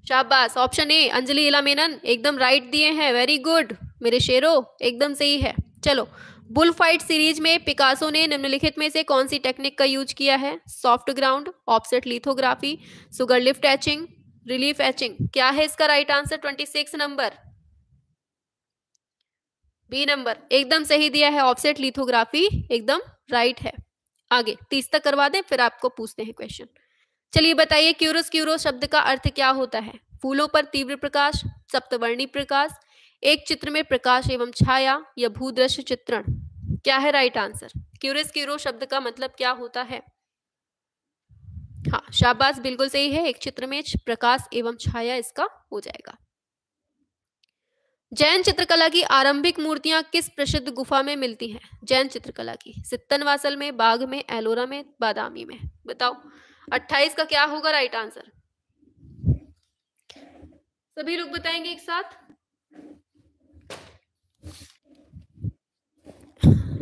शाबाश, ऑप्शन ए अंजलि इला मेनन एकदम राइट दिए हैं। वेरी गुड मेरे शेरों, एकदम सही है। चलो, बुल फाइट सीरीज में पिकासो ने निम्नलिखित में से कौन सी टेक्निक का यूज किया है? Soft ground, offset lithography, sugar lift etching, relief etching? क्या है इसका right answer? 26 number, B number एकदम सही दिया है। ऑफसेट लिथोग्राफी एकदम राइट है। आगे 30 तक करवा दें, फिर आपको पूछते हैं क्वेश्चन। चलिए बताइए, क्यूरोस्क्यूरो शब्द का अर्थ क्या होता है? फूलों पर तीव्र प्रकाश, सप्तवर्णी प्रकाश, एक चित्र में प्रकाश एवं छाया, या भूदृश्य चित्रण? क्या है राइट आंसर? क्यूरोस्क्यूरो शब्द का मतलब क्या होता है? हाँ शाबाश, बिल्कुल सही है। एक चित्र में प्रकाश एवं छाया इसका हो जाएगा। जैन चित्रकला की आरंभिक मूर्तियां किस प्रसिद्ध गुफा में मिलती हैं? जैन चित्रकला की सित्तनवासल में, बाग में, एलोरा में, बादामी में? बताओ 28 का क्या होगा राइट आंसर? सभी लोग बताएंगे एक साथ।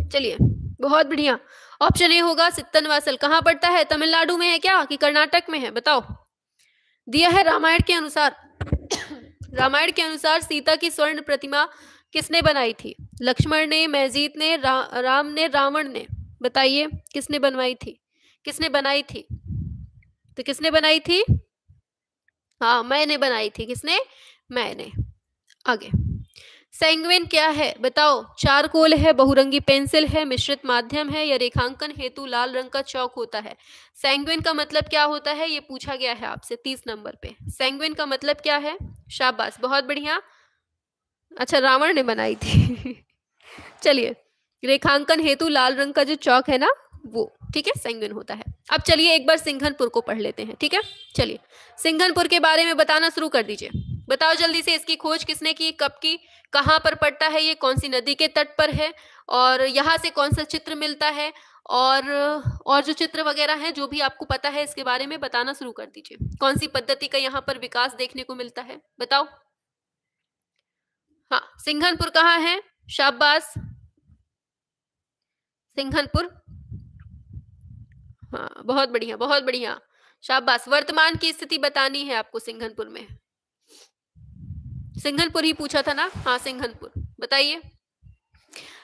चलिए बहुत बढ़िया, ऑप्शन ए होगा सित्तनवासल। कहां पड़ता है? तमिलनाडु में है क्या कि कर्नाटक में है? बताओ। दिया है रामायण के अनुसार। रामायण के अनुसार सीता की स्वर्ण प्रतिमा किसने बनाई थी? लक्ष्मण ने, मैजीत ने, राम ने, रावण ने? बताइए किसने बनवाई थी? किसने बनाई थी? तो किसने बनाई थी? हाँ मैंने बनाई थी। किसने? मैंने। आगे, सैंग्विन क्या है? बताओ। चारकोल है, बहुरंगी पेंसिल है, मिश्रित माध्यम है, या रेखांकन हेतु लाल रंग का चौक होता है? सैंग्विन का मतलब क्या होता है, ये पूछा गया है आपसे 30 नंबर पे। सैंग्विन का मतलब क्या है? शाबाश, बहुत बढ़िया। अच्छा, रावण ने बनाई थी। चलिए, रेखांकन हेतु लाल रंग का जो चौक है ना वो, ठीक है, सैंग्विन होता है। अब चलिए एक बार सिंघनपुर को पढ़ लेते हैं, ठीक है। चलिए सिंघनपुर के बारे में बताना शुरू कर दीजिए। बताओ जल्दी से, इसकी खोज किसने की, कब की, कहाँ पर पड़ता है, ये कौन सी नदी के तट पर है, और यहाँ से कौन सा चित्र मिलता है, और जो चित्र वगैरह है जो भी आपको पता है इसके बारे में बताना शुरू कर दीजिए। कौन सी पद्धति का यहाँ पर विकास देखने को मिलता है? बताओ। हाँ, सिंघनपुर कहाँ है? शाबाश, सिंघनपुर। हाँ बहुत बढ़िया, बहुत बढ़िया, शाबाश। वर्तमान की स्थिति बतानी है आपको सिंघनपुर में। सिंघनपुर ही पूछा था ना? हाँ सिंघनपुर। बताइए,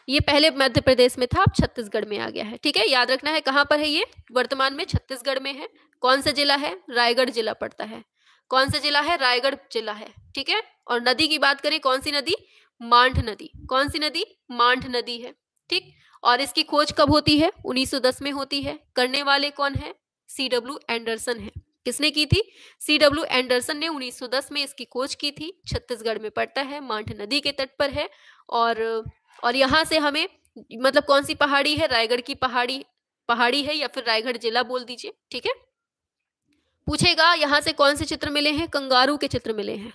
ये पहले मध्य प्रदेश में था, अब छत्तीसगढ़ में आ गया है, ठीक है। याद रखना है कहाँ पर है ये, वर्तमान में छत्तीसगढ़ में है। कौन सा जिला है? रायगढ़ जिला पड़ता है। कौन सा जिला है? रायगढ़ जिला है, ठीक है। और नदी की बात करें, कौन सी नदी? मांड नदी। कौन सी नदी? मांड नदी है, ठीक। और इसकी खोज कब होती है? 1910 में होती है। करने वाले कौन है? C.W. एंडरसन है। किसने की थी? C.W. एंडरसन ने 1910 में इसकी खोज की थी। छत्तीसगढ़ में पड़ता है, मांड नदी के तट पर है। और यहाँ से हमें, मतलब कौन सी पहाड़ी है? रायगढ़ की पहाड़ी है, या फिर रायगढ़ जिला बोल दीजिए, ठीक है। पूछेगा यहाँ से कौन से चित्र मिले हैं? कंगारू के चित्र मिले हैं।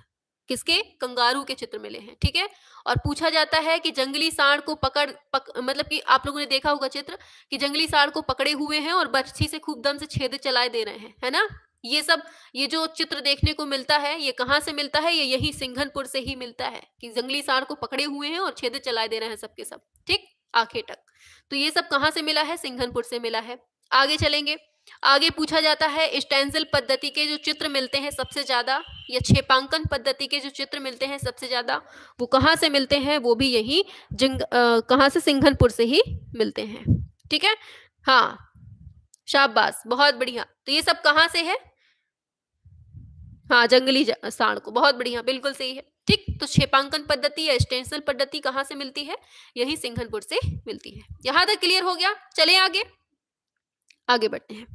किसके? कंगारू के चित्र मिले हैं, ठीक है। और पूछा जाता है कि जंगली सांड को मतलब कि आप लोगों ने देखा होगा चित्र कि जंगली सांड को पकड़े हुए हैं और बर्छी से खूब दम से छेद चलाए दे रहे हैं, है ना। ये जो चित्र देखने को मिलता है, ये कहाँ से मिलता है? ये यही सिंघनपुर से ही मिलता है कि जंगली सांड को पकड़े हुए हैं और छेद चलाए दे रहे हैं सबके सब, ठीक, आंखें तक। तो ये सब कहाँ से मिला है? सिंघनपुर से मिला है। आगे चलेंगे। आगे पूछा जाता है स्टेंसिल पद्धति के जो चित्र मिलते हैं सबसे ज्यादा, या क्षेपांकन पद्धति के जो चित्र मिलते हैं सबसे ज्यादा, वो कहाँ से मिलते हैं? वो भी यही कहाँ से? सिंघनपुर से ही मिलते हैं, ठीक है। हाँ शाबाश, बहुत बढ़िया। तो ये सब कहाँ से है? हाँ जंगली सांड को, बहुत बढ़िया, बिल्कुल सही है, ठीक। ठीक, तो क्षेपांकन पद्धति या स्टेंसिल पद्धति कहाँ से मिलती है? यही सिंघनपुर से मिलती है। यहां तक क्लियर हो गया? चलिए आगे बढ़ते हैं।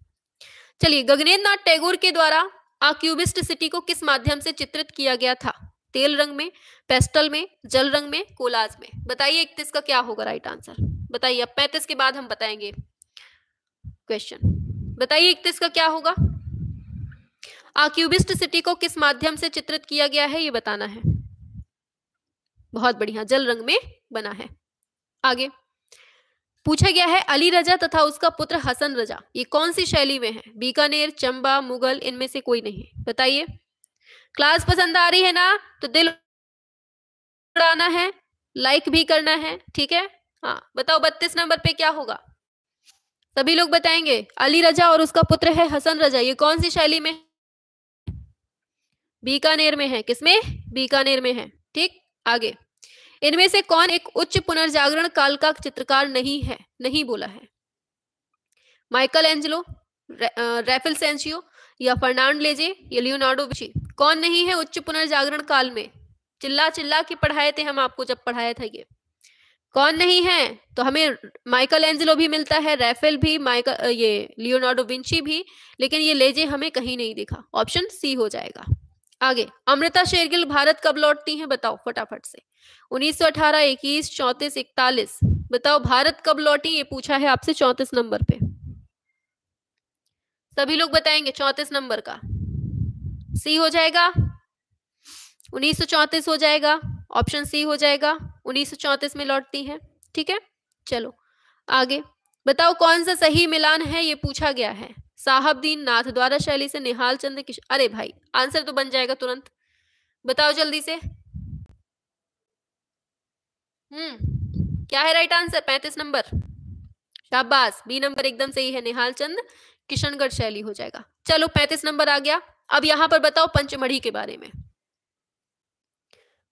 चलिए, गगनेंद्र नाथ टैगोर के द्वारा आ क्यूबिस्ट सिटी को किस माध्यम से चित्रित किया गया था? तेल रंग में, पेस्टल में, जल रंग में, कोलाज में? बताइए 31 का क्या होगा राइट आंसर? बताइए, अब 35 के बाद हम बताएंगे क्वेश्चन। बताइए 31 का क्या होगा? आ क्यूबिस्ट सिटी को किस माध्यम से चित्रित किया गया है ये बताना है। बहुत बढ़िया, जल रंग में बना है। आगे पूछा गया है, अली रजा तथा उसका पुत्र हसन रजा ये कौन सी शैली में है? बीकानेर, चंबा, मुगल, इनमें से कोई नहीं। बताइए। क्लास पसंद आ रही है ना? तो दिल उड़ाना है, लाइक भी करना है, ठीक है। हाँ बताओ 32 नंबर पे क्या होगा? सभी लोग बताएंगे। अली रजा और उसका पुत्र है हसन रजा, ये कौन सी शैली में? बीकानेर में है। किसमें? बीकानेर में है। ठीक, आगे इनमें से कौन एक उच्च पुनर्जागरण काल का चित्रकार नहीं है? नहीं बोला है। माइकल एंजेलो, रैफेल सेंसियो या फर्नांड लेजे या लियोनार्डो विंची? कौन नहीं है उच्च पुनर्जागरण काल में? चिल्ला चिल्ला के पढ़ाए थे हम आपको जब पढ़ाया था ये। कौन नहीं है? तो हमें माइकल एंजेलो भी मिलता है, रैफेल भी, ये लियोनार्डो विंची भी, लेकिन ये लेजे हमें कहीं नहीं दिखा। ऑप्शन सी हो जाएगा। आगे, अमृता शेरगिल भारत कब लौटती हैं? बताओ फटाफट से। 1918, 21, 34, 41? बताओ भारत कब लौटी, ये पूछा है आपसे 34 नंबर पे। सभी लोग बताएंगे 34 नंबर का। सी हो जाएगा, 1934 हो जाएगा, ऑप्शन सी हो जाएगा, 1934 में लौटती है। ठीक है, चलो आगे बताओ कौन सा सही मिलान है, ये पूछा गया है। साहबदीन, नाथद्वारा शैली से निहाल चंद अरे भाई आंसर तो बन जाएगा तुरंत, बताओ जल्दी से। क्या है राइट आंसर? 35 नंबर। शाबाश, बी नंबर एकदम सही है, निहाल चंद किशनगढ़ शैली हो जाएगा। चलो 35 नंबर आ गया। अब यहां पर बताओ पंचमढ़ी के बारे में।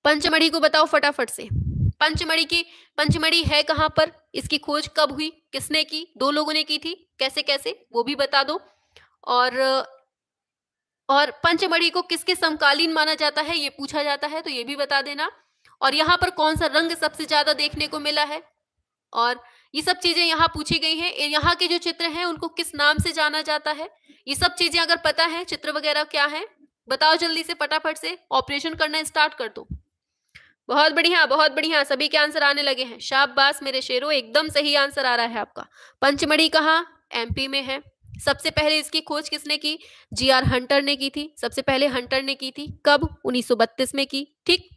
पंचमढ़ी को बताओ फटाफट से। पंचमढ़ी है कहां पर? इसकी खोज कब हुई? किसने की? दो लोगों ने की थी। कैसे कैसे वो भी बता दो। और पंचमढ़ी को किसके समकालीन माना जाता है ये पूछा जाता है, तो ये भी बता देना। और यहाँ पर कौन सा रंग सबसे ज्यादा देखने को मिला है, और ये सब चीजें यहाँ पूछी गई हैं। यहाँ के जो चित्र हैं उनको किस नाम से जाना जाता है, ये सब चीजें अगर पता है, चित्र वगैरह क्या है बताओ जल्दी से फटाफट से। ऑपरेशन करना स्टार्ट कर दो। बहुत बढ़िया, बहुत बढ़िया, सभी के आंसर आने लगे हैं। शाबाश मेरे शेरों, एकदम सही आंसर आ रहा है आपका। पंचमढ़ी कहाँ? एमपी में है। सबसे पहले इसकी खोज किसने की? जीआर हंटर ने की थी। सबसे पहले हंटर ने की थी। कब? 1932 में की। ठीक,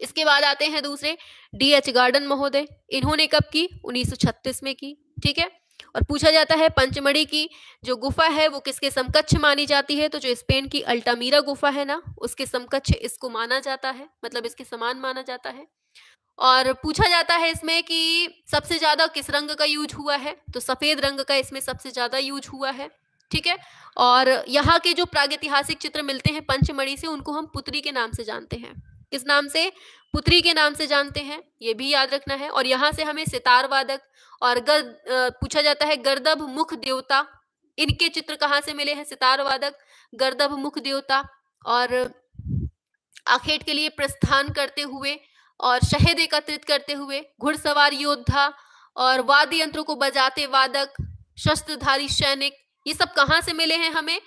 इसके बाद आते हैं दूसरे डीएच गार्डन महोदय, इन्होंने कब की? 1936 में की। ठीक है, और पूछा जाता है पंचमढ़ी की जो गुफा है वो किसके समकक्ष मानी जाती है, तो जो स्पेन की अल्टामीरा गुफा है ना, उसके समकक्ष इसको माना जाता है, मतलब इसके समान माना जाता है। और पूछा जाता है इसमें कि सबसे ज्यादा किस रंग का यूज हुआ है, तो सफेद रंग का इसमें सबसे ज्यादा यूज हुआ है। ठीक है, और यहाँ के जो प्रागैतिहासिक चित्र मिलते हैं पंचमढ़ी से, उनको हम पुत्री के नाम से जानते हैं। किस नाम से? पुत्री के नाम से जानते हैं, ये भी याद रखना है। और यहाँ से हमें सितार वादक और पूछा जाता है गर्दभ मुख देवता, इनके चित्र कहाँ से मिले हैं? सितार वादक, गर्दभ मुख देवता, और आखेट के लिए प्रस्थान करते हुए और शहद एकत्रित करते हुए घुड़सवार योद्धा और वाद्य यंत्रों को बजाते वादक, शस्त्रधारी सैनिक, ये सब कहाँ से मिले हैं हमें?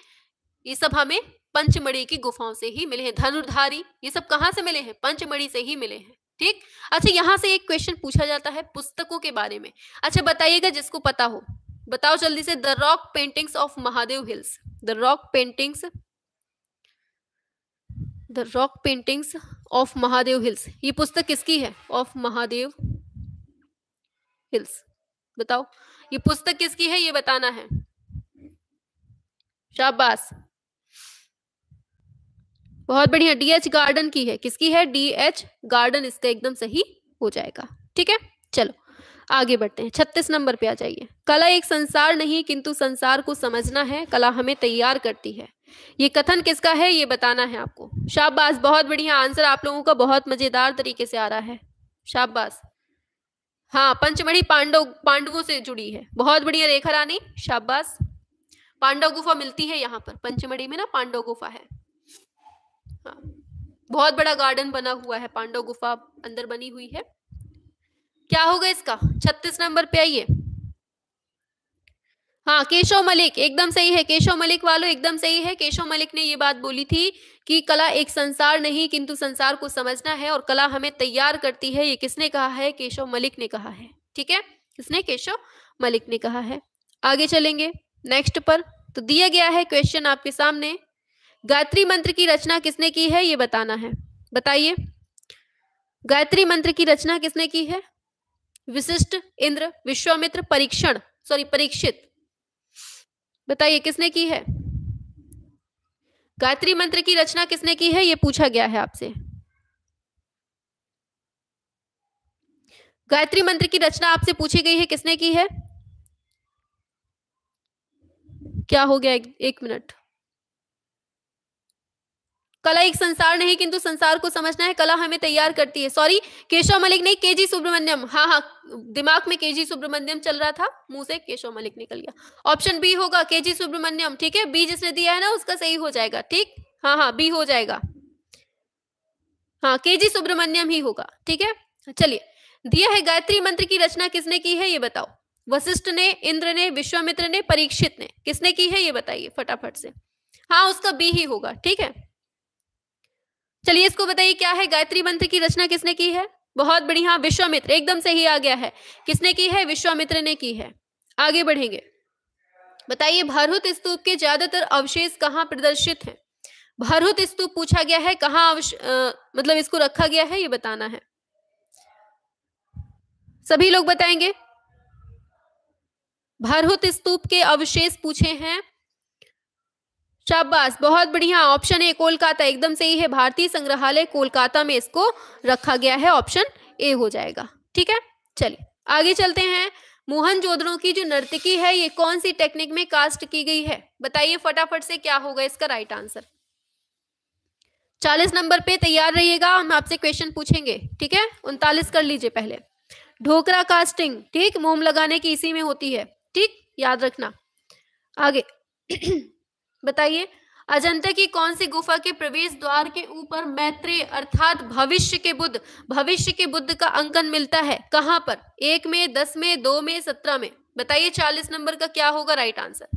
ये सब हमें पंचमढ़ी की गुफाओं से ही मिले हैं। धनुर्धारी, ये सब कहाँ से मिले हैं? पंचमढ़ी से ही मिले हैं। ठीक, अच्छा यहाँ से एक क्वेश्चन पूछा जाता है पुस्तकों के बारे में। अच्छा बताइएगा जिसको पता हो, बताओ जल्दी से। The rock paintings of Mahadev hills, the rock paintings of Mahadev hills, ये पुस्तक किसकी है? ऑफ महादेव हिल्स, बताओ ये पुस्तक किसकी है, ये बताना है। शाबाश, बहुत बढ़िया, डीएच गार्डन की है। किसकी है? डीएच गार्डन, इसका एकदम सही हो जाएगा। ठीक है, चलो आगे बढ़ते हैं। 36 नंबर पे आ जाइए। कला एक संसार नहीं किंतु संसार को समझना है, कला हमें तैयार करती है, ये कथन किसका है ये बताना है आपको। शाबाश, बहुत बढ़िया, आंसर आप लोगों का बहुत मजेदार तरीके से आ रहा है। शाबाश, हाँ पंचमढ़ी पांडवों से जुड़ी है। बहुत बढ़िया रेखा रानी, शाबाश। पांडव गुफा मिलती है यहाँ पर पंचमढ़ी में ना, पांडव गुफा है। हाँ बहुत बड़ा गार्डन बना हुआ है, पांडव गुफा अंदर बनी हुई है। क्या होगा इसका? 36 नंबर पे आइए। हाँ, केशव मलिक एकदम सही है। केशव मलिक वालों एकदम सही है। केशव मलिक ने ये बात बोली थी कि कला एक संसार नहीं किंतु संसार को समझना है और कला हमें तैयार करती है। ये किसने कहा है? केशव मलिक ने कहा है। ठीक है, किसने? केशव मलिक ने कहा है। आगे चलेंगे नेक्स्ट पर। तो दिया गया है क्वेश्चन आपके सामने, गायत्री मंत्र की रचना किसने की है ये बताना है। बताइए, गायत्री मंत्र की रचना किसने की है? विशिष्ट, इंद्र, विश्वामित्र, परीक्षित। बताइए किसने की है? गायत्री मंत्र की रचना किसने की है ये पूछा गया है आपसे। गायत्री मंत्र की रचना आपसे पूछी गई है, किसने की है? क्या हो गया? एक मिनट। कला एक संसार नहीं किंतु संसार को समझना है, कला हमें तैयार करती है। सॉरी, केशव मलिक नहीं, केजी सुब्रमण्यम। हाँ, दिमाग में केजी सुब्रमण्यम चल रहा था, मुंह से केशव मलिक निकल गया। ऑप्शन बी होगा, केजी सुब्रमण्यम। ठीक है, बी जिसने दिया है ना उसका सही हो जाएगा। ठीक, हाँ, बी हो जाएगा। हाँ, केजी सुब्रमण्यम ही होगा। ठीक है, चलिए, दिया है गायत्री मंत्र की रचना किसने की है ये बताओ। वशिष्ठ ने, इंद्र ने, विश्वामित्र ने, परीक्षित ने। किसने की है ये बताइए फटाफट से। हाँ, उसका बी ही होगा। ठीक है, चलिए इसको बताइए क्या है, गायत्री मंत्र की रचना किसने की है? बहुत बढ़िया, विश्वामित्र एकदम सही आ गया है। किसने की है? विश्वामित्र ने की है। आगे बढ़ेंगे। बताइए, भारहुत स्तूप के ज्यादातर अवशेष कहाँ प्रदर्शित हैं? भारहुत स्तूप पूछा गया है, कहाँ मतलब इसको रखा गया है ये बताना है। सभी लोग बताएंगे। भारहुत स्तूप के अवशेष पूछे हैं। शाबाश, बहुत बढ़िया। ऑप्शन ए कोलकाता एकदम सही है। भारतीय संग्रहालय कोलकाता में इसको रखा गया है। ऑप्शन ए हो जाएगा। ठीक है, चलिए आगे चलते हैं। मोहनजोदड़ो की जो नर्तकी है ये कौन सी टेक्निक में कास्ट की गई है? बताइए फटाफट से क्या होगा इसका राइट आंसर। 40 नंबर पे तैयार रहिएगा, हम आपसे क्वेश्चन पूछेंगे। ठीक है, 39 कर लीजिए पहले। ढोकरा कास्टिंग, ठीक, मोम लगाने की इसी में होती है। ठीक, याद रखना। आगे बताइए, अजंता की कौन सी गुफा के प्रवेश द्वार के ऊपर मैत्रेय अर्थात भविष्य के बुद्ध का अंकन मिलता है? कहां पर? 1 में, 10 में, 2 में, 17 में? बताइए 40 नंबर का क्या होगा राइट आंसर।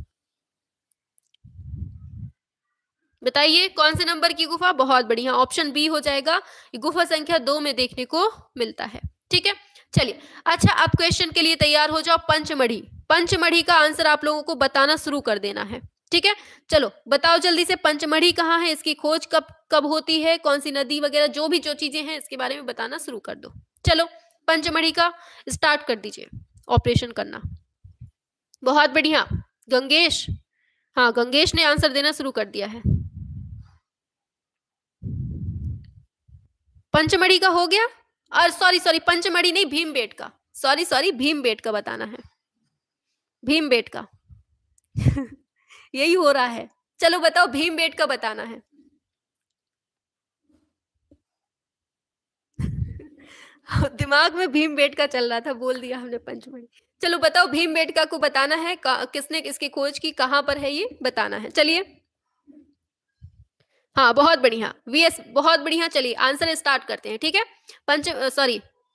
बताइए कौन से नंबर की गुफा? बहुत बढ़िया, ऑप्शन बी हो जाएगा। गुफा संख्या 2 में देखने को मिलता है। ठीक है, चलिए अच्छा, आप क्वेश्चन के लिए तैयार हो जाओ। पंचमढ़ी का आंसर आप लोगों को बताना शुरू कर देना है। ठीक है, चलो बताओ जल्दी से, पंचमढ़ी कहाँ है, इसकी खोज कब होती है, कौन सी नदी वगैरह जो चीजें हैं इसके बारे में बताना शुरू कर दो। चलो पंचमढ़ी का स्टार्ट कर दीजिए ऑपरेशन करना। बहुत बढ़िया, गंगेश। हाँ, गंगेश ने आंसर देना शुरू कर दिया है। पंचमढ़ी का हो गया। और सॉरी, पंचमढ़ी नहीं, भीमबेटका। सॉरी, भीमबेटका बताना है, भीमबेटका यही हो रहा है। चलो बताओ, भीमबेटका बताना है। दिमाग में भीमबेटका चल रहा था, बोल दिया हमने पंचमढ़ी। चलो बताओ, भीमबेटका को बताना है, किसने इसकी खोज की, कहां पर है ये बताना है। चलिए, हाँ बहुत बढ़िया, वीएस, बहुत बढ़िया। चलिए आंसर स्टार्ट करते हैं। ठीक है,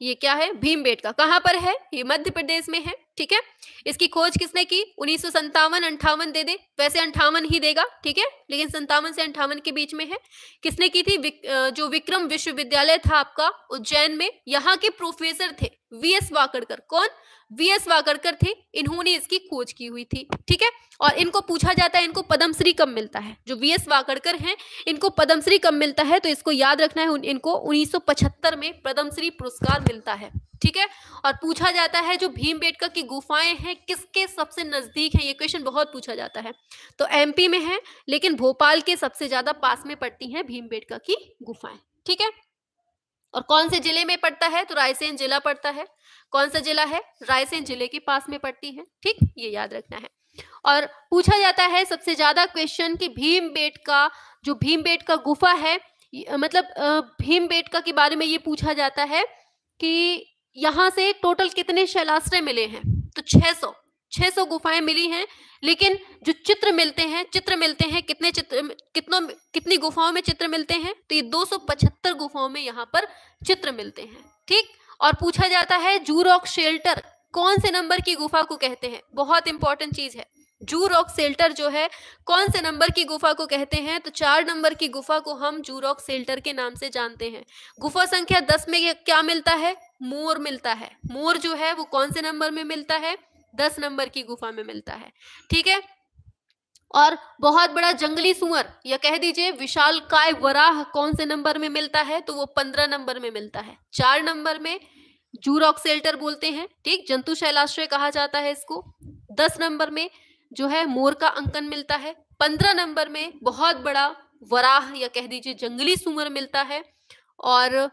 ये क्या है? भीमबेटका कहां पर है? ये मध्य प्रदेश में है। ठीक है, इसकी खोज किसने की? 1957-58 दे दे, वैसे 58 ही देगा। ठीक है, लेकिन 57 से 58 के बीच में है। किसने की थी? जो विक्रम विश्वविद्यालय था आपका उज्जैन में, यहाँ के प्रोफेसर थे वीएस वाकड़कर। कौन? वीएस वाकड़कर थे, इन्होंने इसकी खोज की हुई थी। ठीक है, और इनको पूछा जाता है इनको पद्मश्री कब मिलता है? जो वीएस वाकड़कर हैं इनको पद्मश्री कब मिलता है? तो इसको याद रखना है, इनको 1975 में पद्मश्री पुरस्कार मिलता है। ठीक है, और पूछा जाता है जो भीमबेटका की गुफाएं हैं किसके सबसे नजदीक है? ये क्वेश्चन बहुत पूछा जाता है। तो एमपी में है, लेकिन भोपाल के सबसे ज्यादा पास में पड़ती हैं भीमबेटका की गुफाएं। ठीक है, और कौन से जिले में पड़ता है? तो रायसेन जिला पड़ता है। कौन सा जिला है? रायसेन जिले के पास में पड़ती है। ठीक, ये याद रखना है। और पूछा जाता है सबसे ज्यादा क्वेश्चन कि भीमबेटका गुफा है, मतलब भीमबेटका के बारे में ये पूछा जाता है कि यहां से टोटल कितने शैलाश्रय मिले हैं? तो 600। 600 गुफाएं मिली हैं, लेकिन जो चित्र मिलते हैं कितनी गुफाओं में चित्र मिलते हैं? तो ये 275 गुफाओं में यहाँ पर चित्र मिलते हैं। ठीक, और पूछा जाता है जू रॉक शेल्टर कौन से नंबर की गुफा को कहते हैं? बहुत इंपॉर्टेंट चीज है। जू रॉक शेल्टर जो है कौन से नंबर की गुफा को कहते हैं? तो 4 नंबर की गुफा को हम जू रॉक शेल्टर के नाम से जानते हैं। गुफा संख्या 10 में क्या मिलता है? मोर मिलता है। मोर जो है वो कौन से नंबर में मिलता है? 10 नंबर की गुफा में मिलता है। ठीक है, और बहुत बड़ा जंगली सुअर या कह दीजिए विशालकाय वराह कौन से नंबर में मिलता है? तो वो 15 नंबर में मिलता है। 4 नंबर में जू रॉक शेल्टर बोलते हैं, ठीक, जंतु शैलाश्रय कहा जाता है इसको। 10 नंबर में जो है मोर का अंकन मिलता है। 15 नंबर में बहुत बड़ा वराह या कह दीजिए जंगली सुअर मिलता है। और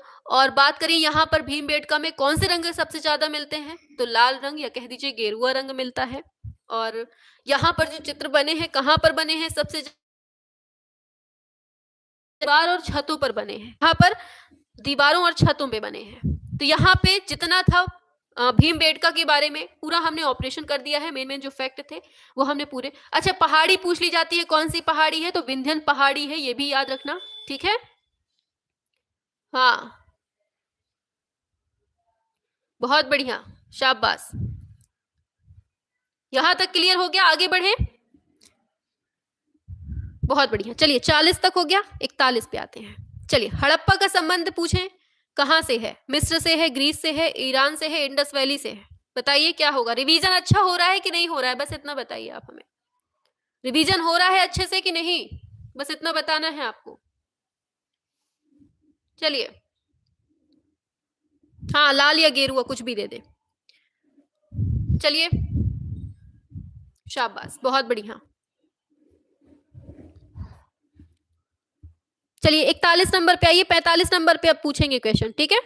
बात करें यहाँ पर भीमबेटका में कौन से रंग सबसे ज्यादा मिलते हैं? तो लाल रंग या कह दीजिए गेरुआ रंग मिलता है। और यहाँ पर जो चित्र बने हैं कहाँ पर बने हैं? सबसे दीवार और छतों पर बने हैं। यहाँ पर दीवारों और छतों पे बने हैं। तो यहाँ पे जितना था भीमबेटका के बारे में पूरा हमने ऑपरेशन कर दिया है। मेन जो फैक्ट थे वो हमने पूरे। अच्छा, पहाड़ी पूछ ली जाती है, कौन सी पहाड़ी है? तो विंध्यन पहाड़ी है, ये भी याद रखना। ठीक है, हाँ, बहुत बढ़िया, शाबाश। यहां तक क्लियर हो गया? आगे बढ़े, बहुत बढ़िया। चलिए 40 तक हो गया, 41 पे आते हैं। चलिए, हड़प्पा का संबंध पूछें कहां से है? मिस्र से है, ग्रीस से है, ईरान से है, इंडस वैली से है? बताइए क्या होगा? रिवीजन अच्छा हो रहा है कि नहीं हो रहा है? बस इतना बताइए आप हमें। रिवीजन हो रहा है अच्छे से कि नहीं? बस इतना बताना है आपको। चलिए, हाँ, लाल या गेरुआ कुछ भी दे दे। चलिए, शाबाश, बहुत बढ़िया। चलिए 41 नंबर पे आइए। 45 नंबर पे अब पूछेंगे क्वेश्चन, ठीक है?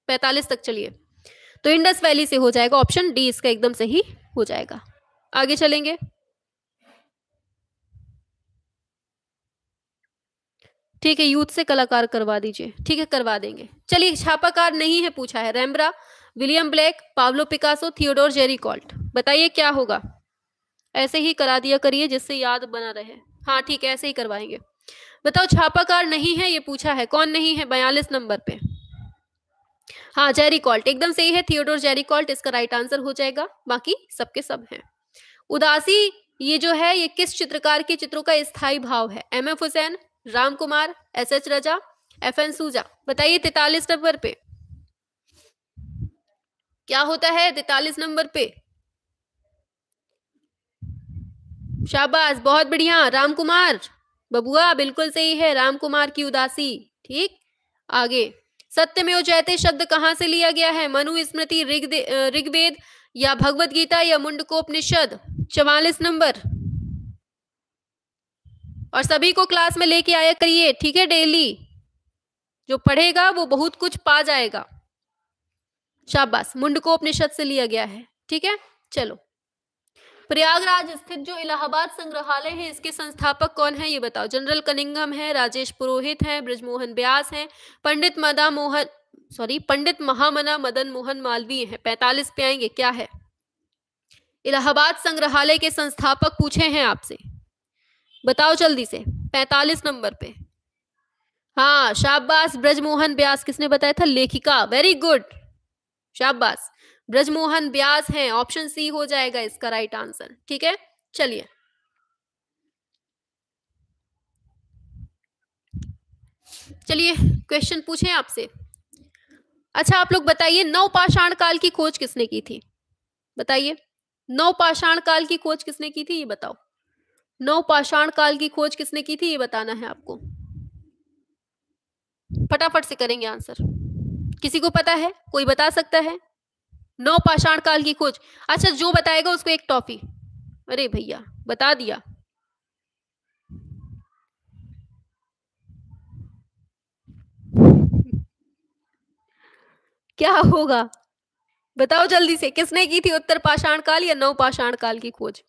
45 तक चलिए। तो इंडस वैली से हो जाएगा, ऑप्शन डी इसका एकदम सही हो जाएगा। आगे चलेंगे। ठीक है, यूथ से कलाकार करवा दीजिए। ठीक है, करवा देंगे। चलिए, छापाकार नहीं है पूछा है। Rembrandt, William Blake, Pablo Picasso, Theodore Gericault. बताइए क्या होगा? ऐसे ही करा दिया करिए जिससे याद बना रहे। हाँ ठीक है, ऐसे ही करवाएंगे। बताओ, छापाकार नहीं है ये पूछा है, कौन नहीं है? 42 नंबर पे। हाँ, जेरिकॉल्ट एकदम सही है। थियोडोर जेरिकॉल्ट इसका राइट आंसर हो जाएगा। बाकी सबके सब हैं। उदासी ये जो है ये किस चित्रकार के चित्रों का स्थायी भाव है? एम.एफ. हुसैन, राम कुमार, एस.एच. रजा, एफ.एन. सूजा। बताइए 43 नंबर पे क्या होता है? 43 नंबर पे, शाबाश, बहुत बढ़िया। राम कुमार बबुआ, बिल्कुल सही है, राम कुमार की उदासी। ठीक, आगे। सत्यमेव जयते शब्द कहां से लिया गया है? मनुस्मृति, ऋग्वेद या भगवत गीता या मुंडकोपनिषद? 44 नंबर। और सभी को क्लास में लेके आया करिए, ठीक है? डेली जो पढ़ेगा वो बहुत कुछ पा जाएगा। शाबाश, मुंडकोपनिषद से लिया गया है। ठीक है, चलो। प्रयागराज स्थित जो इलाहाबाद संग्रहालय है इसके संस्थापक कौन है? ये बताओ। जनरल कनिंघम है, राजेश पुरोहित है, ब्रजमोहन व्यास है, पंडित महामना मदन मोहन मालवीय है। 45 पे आएंगे, क्या है? इलाहाबाद संग्रहालय के संस्थापक पूछे हैं आपसे, बताओ जल्दी से। 45 नंबर पे, हाँ, शाबाश, ब्रजमोहन व्यास। किसने बताया था? लेखिका। वेरी गुड, शाबाश, ब्रजमोहन व्यास हैं। ऑप्शन सी हो जाएगा इसका राइट आंसर। ठीक है, चलिए। चलिए क्वेश्चन पूछें आपसे। अच्छा, आप लोग बताइए, नवपाषाण काल की खोज किसने की थी? बताइए, नवपाषाण काल की खोज किसने की थी? ये बताओ। नवपाषाण काल की खोज किसने की थी? ये बताना है आपको। फटाफट से करेंगे आंसर। किसी को पता है? कोई बता सकता है? नवपाषाण काल की खोज। अच्छा, जो बताएगा उसको एक टॉफी। अरे भैया, बता दिया। क्या होगा? बताओ जल्दी से, किसने की थी उत्तर पाषाण काल या नवपाषाण काल की खोज?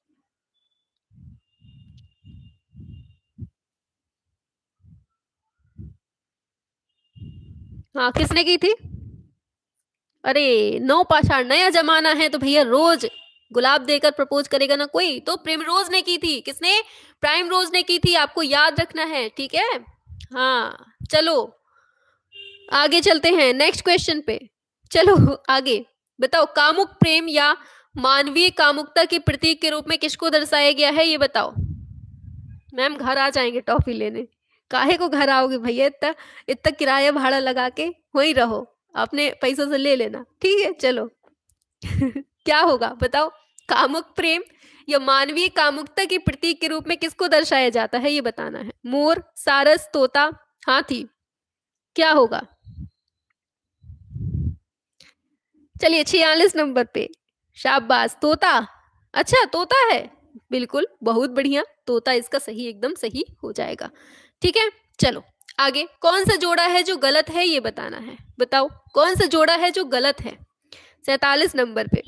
हाँ, किसने की थी? अरे, नवपाषाण, नया जमाना है तो भैया रोज गुलाब देकर प्रपोज करेगा ना कोई, तो प्रिमरोज ने की थी। किसने? प्राइम रोज ने की थी, आपको याद रखना है, ठीक है। हाँ चलो आगे चलते हैं नेक्स्ट क्वेश्चन पे। चलो आगे बताओ, कामुक प्रेम या मानवीय कामुकता के प्रतीक के रूप में किसको दर्शाया गया है, ये बताओ। मैम घर आ जाएंगे टॉफी लेने। काहे को घर आओगे भैया, इतना इतना किराया भाड़ा लगा के वहीं रहो, अपने पैसों से ले लेना, ठीक है। चलो क्या होगा बताओ, कामुक प्रेम या मानवीय कामुकता के प्रतीक के रूप में किसको दर्शाया जाता है, ये बताना है। मोर, सारस, तोता, हाथी, क्या होगा? चलिए 46 नंबर पे, शाबाश, तोता। अच्छा तोता है, बिल्कुल बहुत बढ़िया, तोता इसका सही, एकदम सही हो जाएगा, ठीक है। चलो आगे, कौन सा जोड़ा है जो गलत है, ये बताना है। बताओ कौन सा जोड़ा है जो गलत है, 47 नंबर पे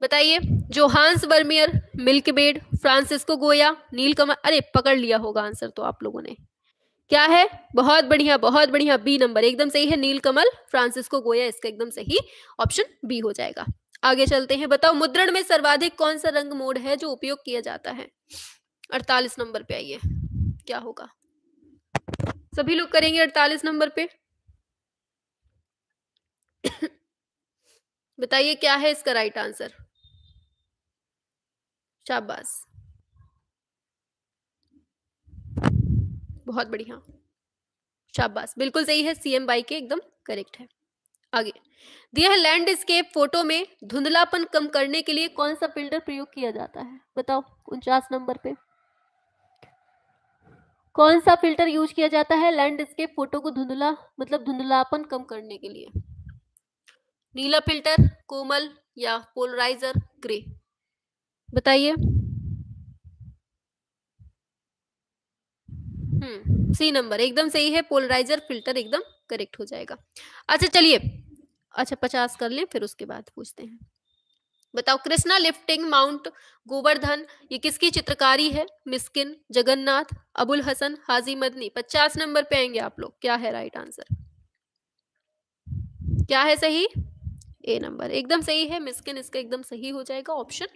बताइए। जोहान्स वर्मियर, मिल्कमेड, फ्रांसिस्को गोया, नीलकमल। अरे पकड़ लिया होगा आंसर तो आप लोगों ने, क्या है? बहुत बढ़िया बहुत बढ़िया, बी नंबर एकदम सही है, नीलकमल फ्रांसिस्को गोया, इसका एकदम सही ऑप्शन बी हो जाएगा। आगे चलते हैं, बताओ मुद्रण में सर्वाधिक कौन सा रंग मोड है जो उपयोग किया जाता है। 48 नंबर पे आइए, क्या होगा? सभी लोग करेंगे 48 नंबर पे बताइए क्या है इसका राइट आंसर। शाबाश, बहुत बढ़िया, शाबाश, बिल्कुल सही है, सीएम बाई के एकदम करेक्ट है। आगे दिया है, लैंडस्केप फोटो में धुंधलापन कम करने के लिए कौन सा फिल्टर प्रयोग किया जाता है, बताओ। 49 नंबर पे कौन सा फिल्टर यूज किया जाता है लैंडस्केप फोटो को धुंधला मतलब धुंधलापन कम करने के लिए? नीला फिल्टर, कोमल या पोलराइजर, ग्रे, बताइए। सी नंबर एकदम सही है, पोलराइजर फिल्टर एकदम करेक्ट हो जाएगा। अच्छा चलिए, अच्छा 50 कर लें फिर उसके बाद पूछते हैं। बताओ, कृष्णा लिफ्टिंग माउंट गोवर्धन, ये किसकी चित्रकारी है? मिस्किन, जगन्नाथ, अबुल हसन, हाजी मदनी। 50 नंबर पे आएंगे आप लोग, क्या है राइट आंसर, क्या है सही? ए नंबर एकदम सही है, मिस्किन इसका एकदम सही हो जाएगा, ऑप्शन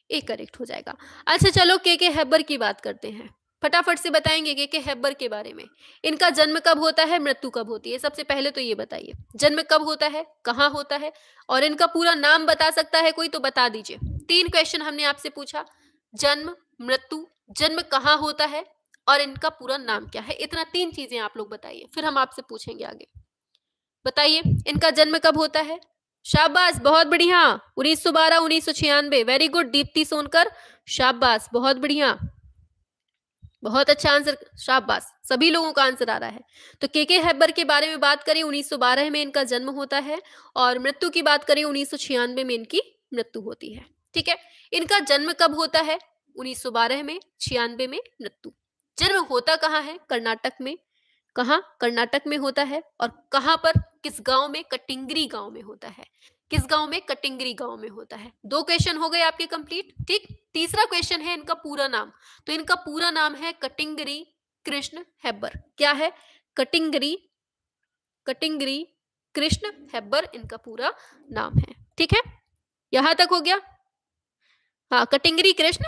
ए करेक्ट हो जाएगा। अच्छा चलो के हैबर की बात करते हैं, फटाफट से बताएंगे के हैबर के बारे में। इनका जन्म कब होता है, मृत्यु कब होती है, सबसे पहले तो ये बताइए। जन्म कब होता है, कहाँ होता है, और इनका पूरा नाम बता सकता है कोई तो बता दीजिए। 3 क्वेश्चन हमने आपसे पूछा, जन्म, मृत्यु, जन्म कहाँ होता है और इनका पूरा नाम क्या है, इतना 3 चीजें आप लोग बताइए, फिर हम आपसे पूछेंगे आगे। बताइए इनका जन्म कब होता है। शाबाश, बहुत बढ़िया, 1912 1996, वेरी गुड दीप्ति सोनकर, शाबाश, बहुत बढ़िया, बहुत अच्छा आंसर, शाबाश, सभी लोगों का आंसर आ रहा है। तो के हैबर के बारे में बात करें, 1912 में इनका जन्म होता है, और मृत्यु की बात करें 1996 में इनकी मृत्यु होती है, ठीक है। इनका जन्म कब होता है, 1912 में, 96 में मृत्यु। जन्म होता कहाँ है, कर्नाटक में, कहाँ, कर्नाटक में होता है, और कहाँ पर, किस गांव में, कटिंगरी गांव में होता है। किस गांव में, कटिंगरी गांव में होता है। 2 क्वेश्चन हो गए आपके कंप्लीट, ठीक। तीसरा क्वेश्चन है इनका पूरा नाम, तो इनका पूरा नाम है कटिंगरी कृष्ण हैबर। क्या है, कटिंगरी कृष्ण हैबर इनका पूरा नाम है, ठीक है। यहां तक हो गया, हाँ, कटिंगरी कृष्ण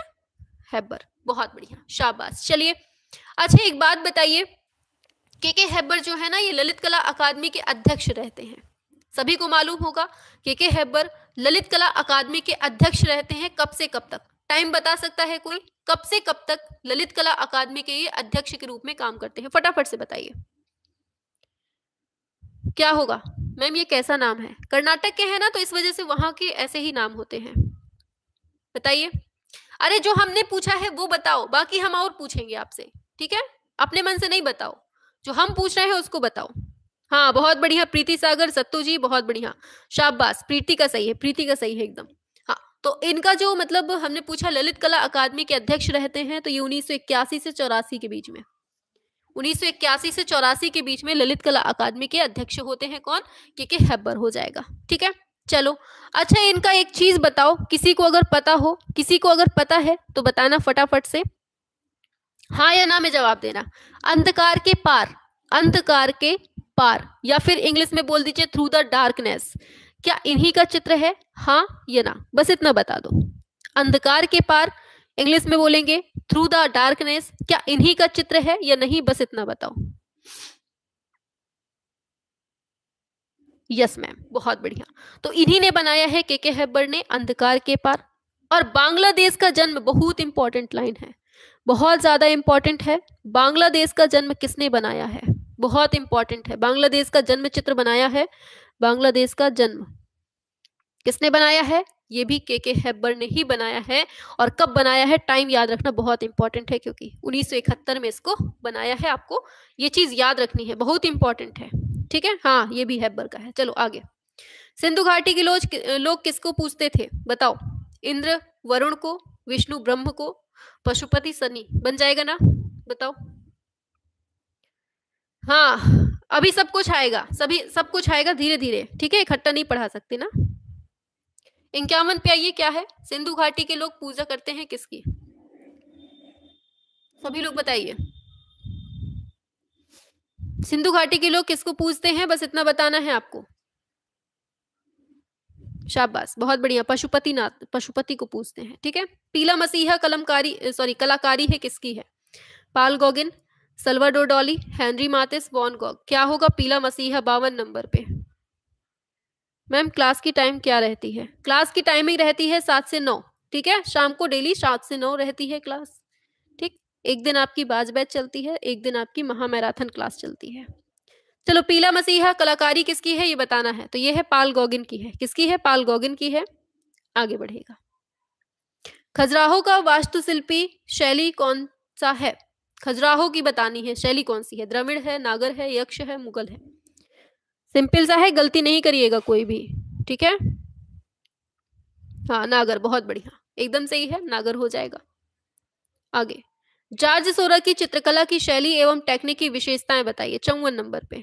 हैबर, बहुत बढ़िया, शाबाश। चलिए अच्छा एक बात बताइए, के हैबर जो है ना, ये ललित कला अकादमी के अध्यक्ष रहते हैं। सभी को मालूम होगा के हैबर ललित कला अकादमी के अध्यक्ष रहते हैं, कब से कब तक, टाइम बता सकता है कोई, कब से कब तक ललित कला अकादमी के ये अध्यक्ष के रूप में काम करते हैं, फटाफट से बताइए क्या होगा। मैम ये कैसा नाम है, कर्नाटक के हैं ना, तो इस वजह से वहां के ऐसे ही नाम होते हैं, बताइए। अरे जो हमने पूछा है वो बताओ, बाकी हम और पूछेंगे आपसे, ठीक है, अपने मन से नहीं बताओ, जो हम पूछ रहे हैं उसको बताओ। हाँ बहुत बढ़िया, प्रीति सागर, सत्तू जी, बहुत बढ़िया, शाबाश, प्रीति का सही है, प्रीति का सही है एकदम। हाँ तो इनका जो मतलब हमने पूछा ललित कला अकादमी के अध्यक्ष रहते हैं, तो ये 1981 से 84 के बीच में, 1981 से 84 के बीच में ललित कला अकादमी के अध्यक्ष होते हैं कौन, के हैबर हो जाएगा, ठीक है। चलो अच्छा इनका एक चीज बताओ, किसी को अगर पता हो, किसी को अगर पता है तो बताना फटाफट से, हाँ या ना में जवाब देना। अंधकार के पार, अंधकार के पार, या फिर इंग्लिश में बोल दीजिए थ्रू द डार्कनेस, क्या इन्हीं का चित्र है, हाँ या ना, बस इतना बता दो। अंधकार के पार, इंग्लिश में बोलेंगे थ्रू द डार्कनेस, क्या इन्हीं का चित्र है या नहीं, बस इतना बताओ। यस मैम, बहुत बढ़िया। तो इन्हीं ने बनाया है, के हेब्बर ने, अंधकार के पार। और बांग्लादेश का जन्म, बहुत इंपॉर्टेंट लाइन है, बहुत ज्यादा इंपॉर्टेंट है। बांग्लादेश का जन्म किसने बनाया है, बहुत इंपॉर्टेंट है। बांग्लादेश का जन्म चित्र बनाया है, बांग्लादेश का जन्म किसने बनाया है, ये भी के हेब्बर ने ही बनाया है। और कब बनाया है, टाइम याद रखना बहुत इंपॉर्टेंट है, क्योंकि 1971 में इसको बनाया है। आपको ये चीज याद रखनी है, बहुत इंपॉर्टेंट है, ठीक है। हाँ, ये भी हेब्बर का है। चलो आगे। सिंधु घाटी के लोग किसको पूजते थे, बताओ। इंद्र, वरुण को, विष्णु ब्रह्म को, पशुपति शनि, बन जाएगा ना, बताओ। हाँ, अभी सब कुछ आएगा, सब कुछ आएगा धीरे धीरे, ठीक है, इकट्ठा नहीं पढ़ा सकते ना। 51 पे आइए, क्या है, सिंधु घाटी के लोग पूजा करते हैं किसकी, सभी लोग बताइए। सिंधु घाटी के लोग किसको पूजते हैं, बस इतना बताना है आपको। शाबाश, बहुत बढ़िया, पशुपति को पूजते हैं, ठीक है। पीला मसीहा कलाकारी है किसकी है, Paul Gauguin, Salvador Dali, Henri Matisse, Van Gogh. क्या होगा पीला मसीहा 52 नंबर पे। मैम क्लास की टाइम क्या रहती है, क्लास की टाइमिंग रहती है 7 से 9, ठीक है, शाम को डेली 7 से 9 रहती है क्लास, ठीक। एक दिन आपकी बाज बैच चलती है, एक दिन आपकी महामैराथन क्लास चलती है। चलो, पीला मसीहा कलाकारी किसकी है ये बताना है, तो ये है पाल गॉगिन की है, किसकी है, पाल गॉगिन की है। आगे बढ़ेगा। खजुराहो का वास्तुशिल्पी शैली कौन सा है, खजुराहो की बतानी है, शैली कौन सी है, द्रविड़ है, नागर है, यक्ष है, मुगल है। सिंपल सा है, गलती नहीं करिएगा कोई भी, ठीक है। हाँ, नागर, बहुत बढ़िया, एकदम सही है, नागर हो जाएगा। आगे। जॉर्ज सोरा की चित्रकला की शैली एवं टेक्निक की विशेषताएं बताइए, 54 नंबर पे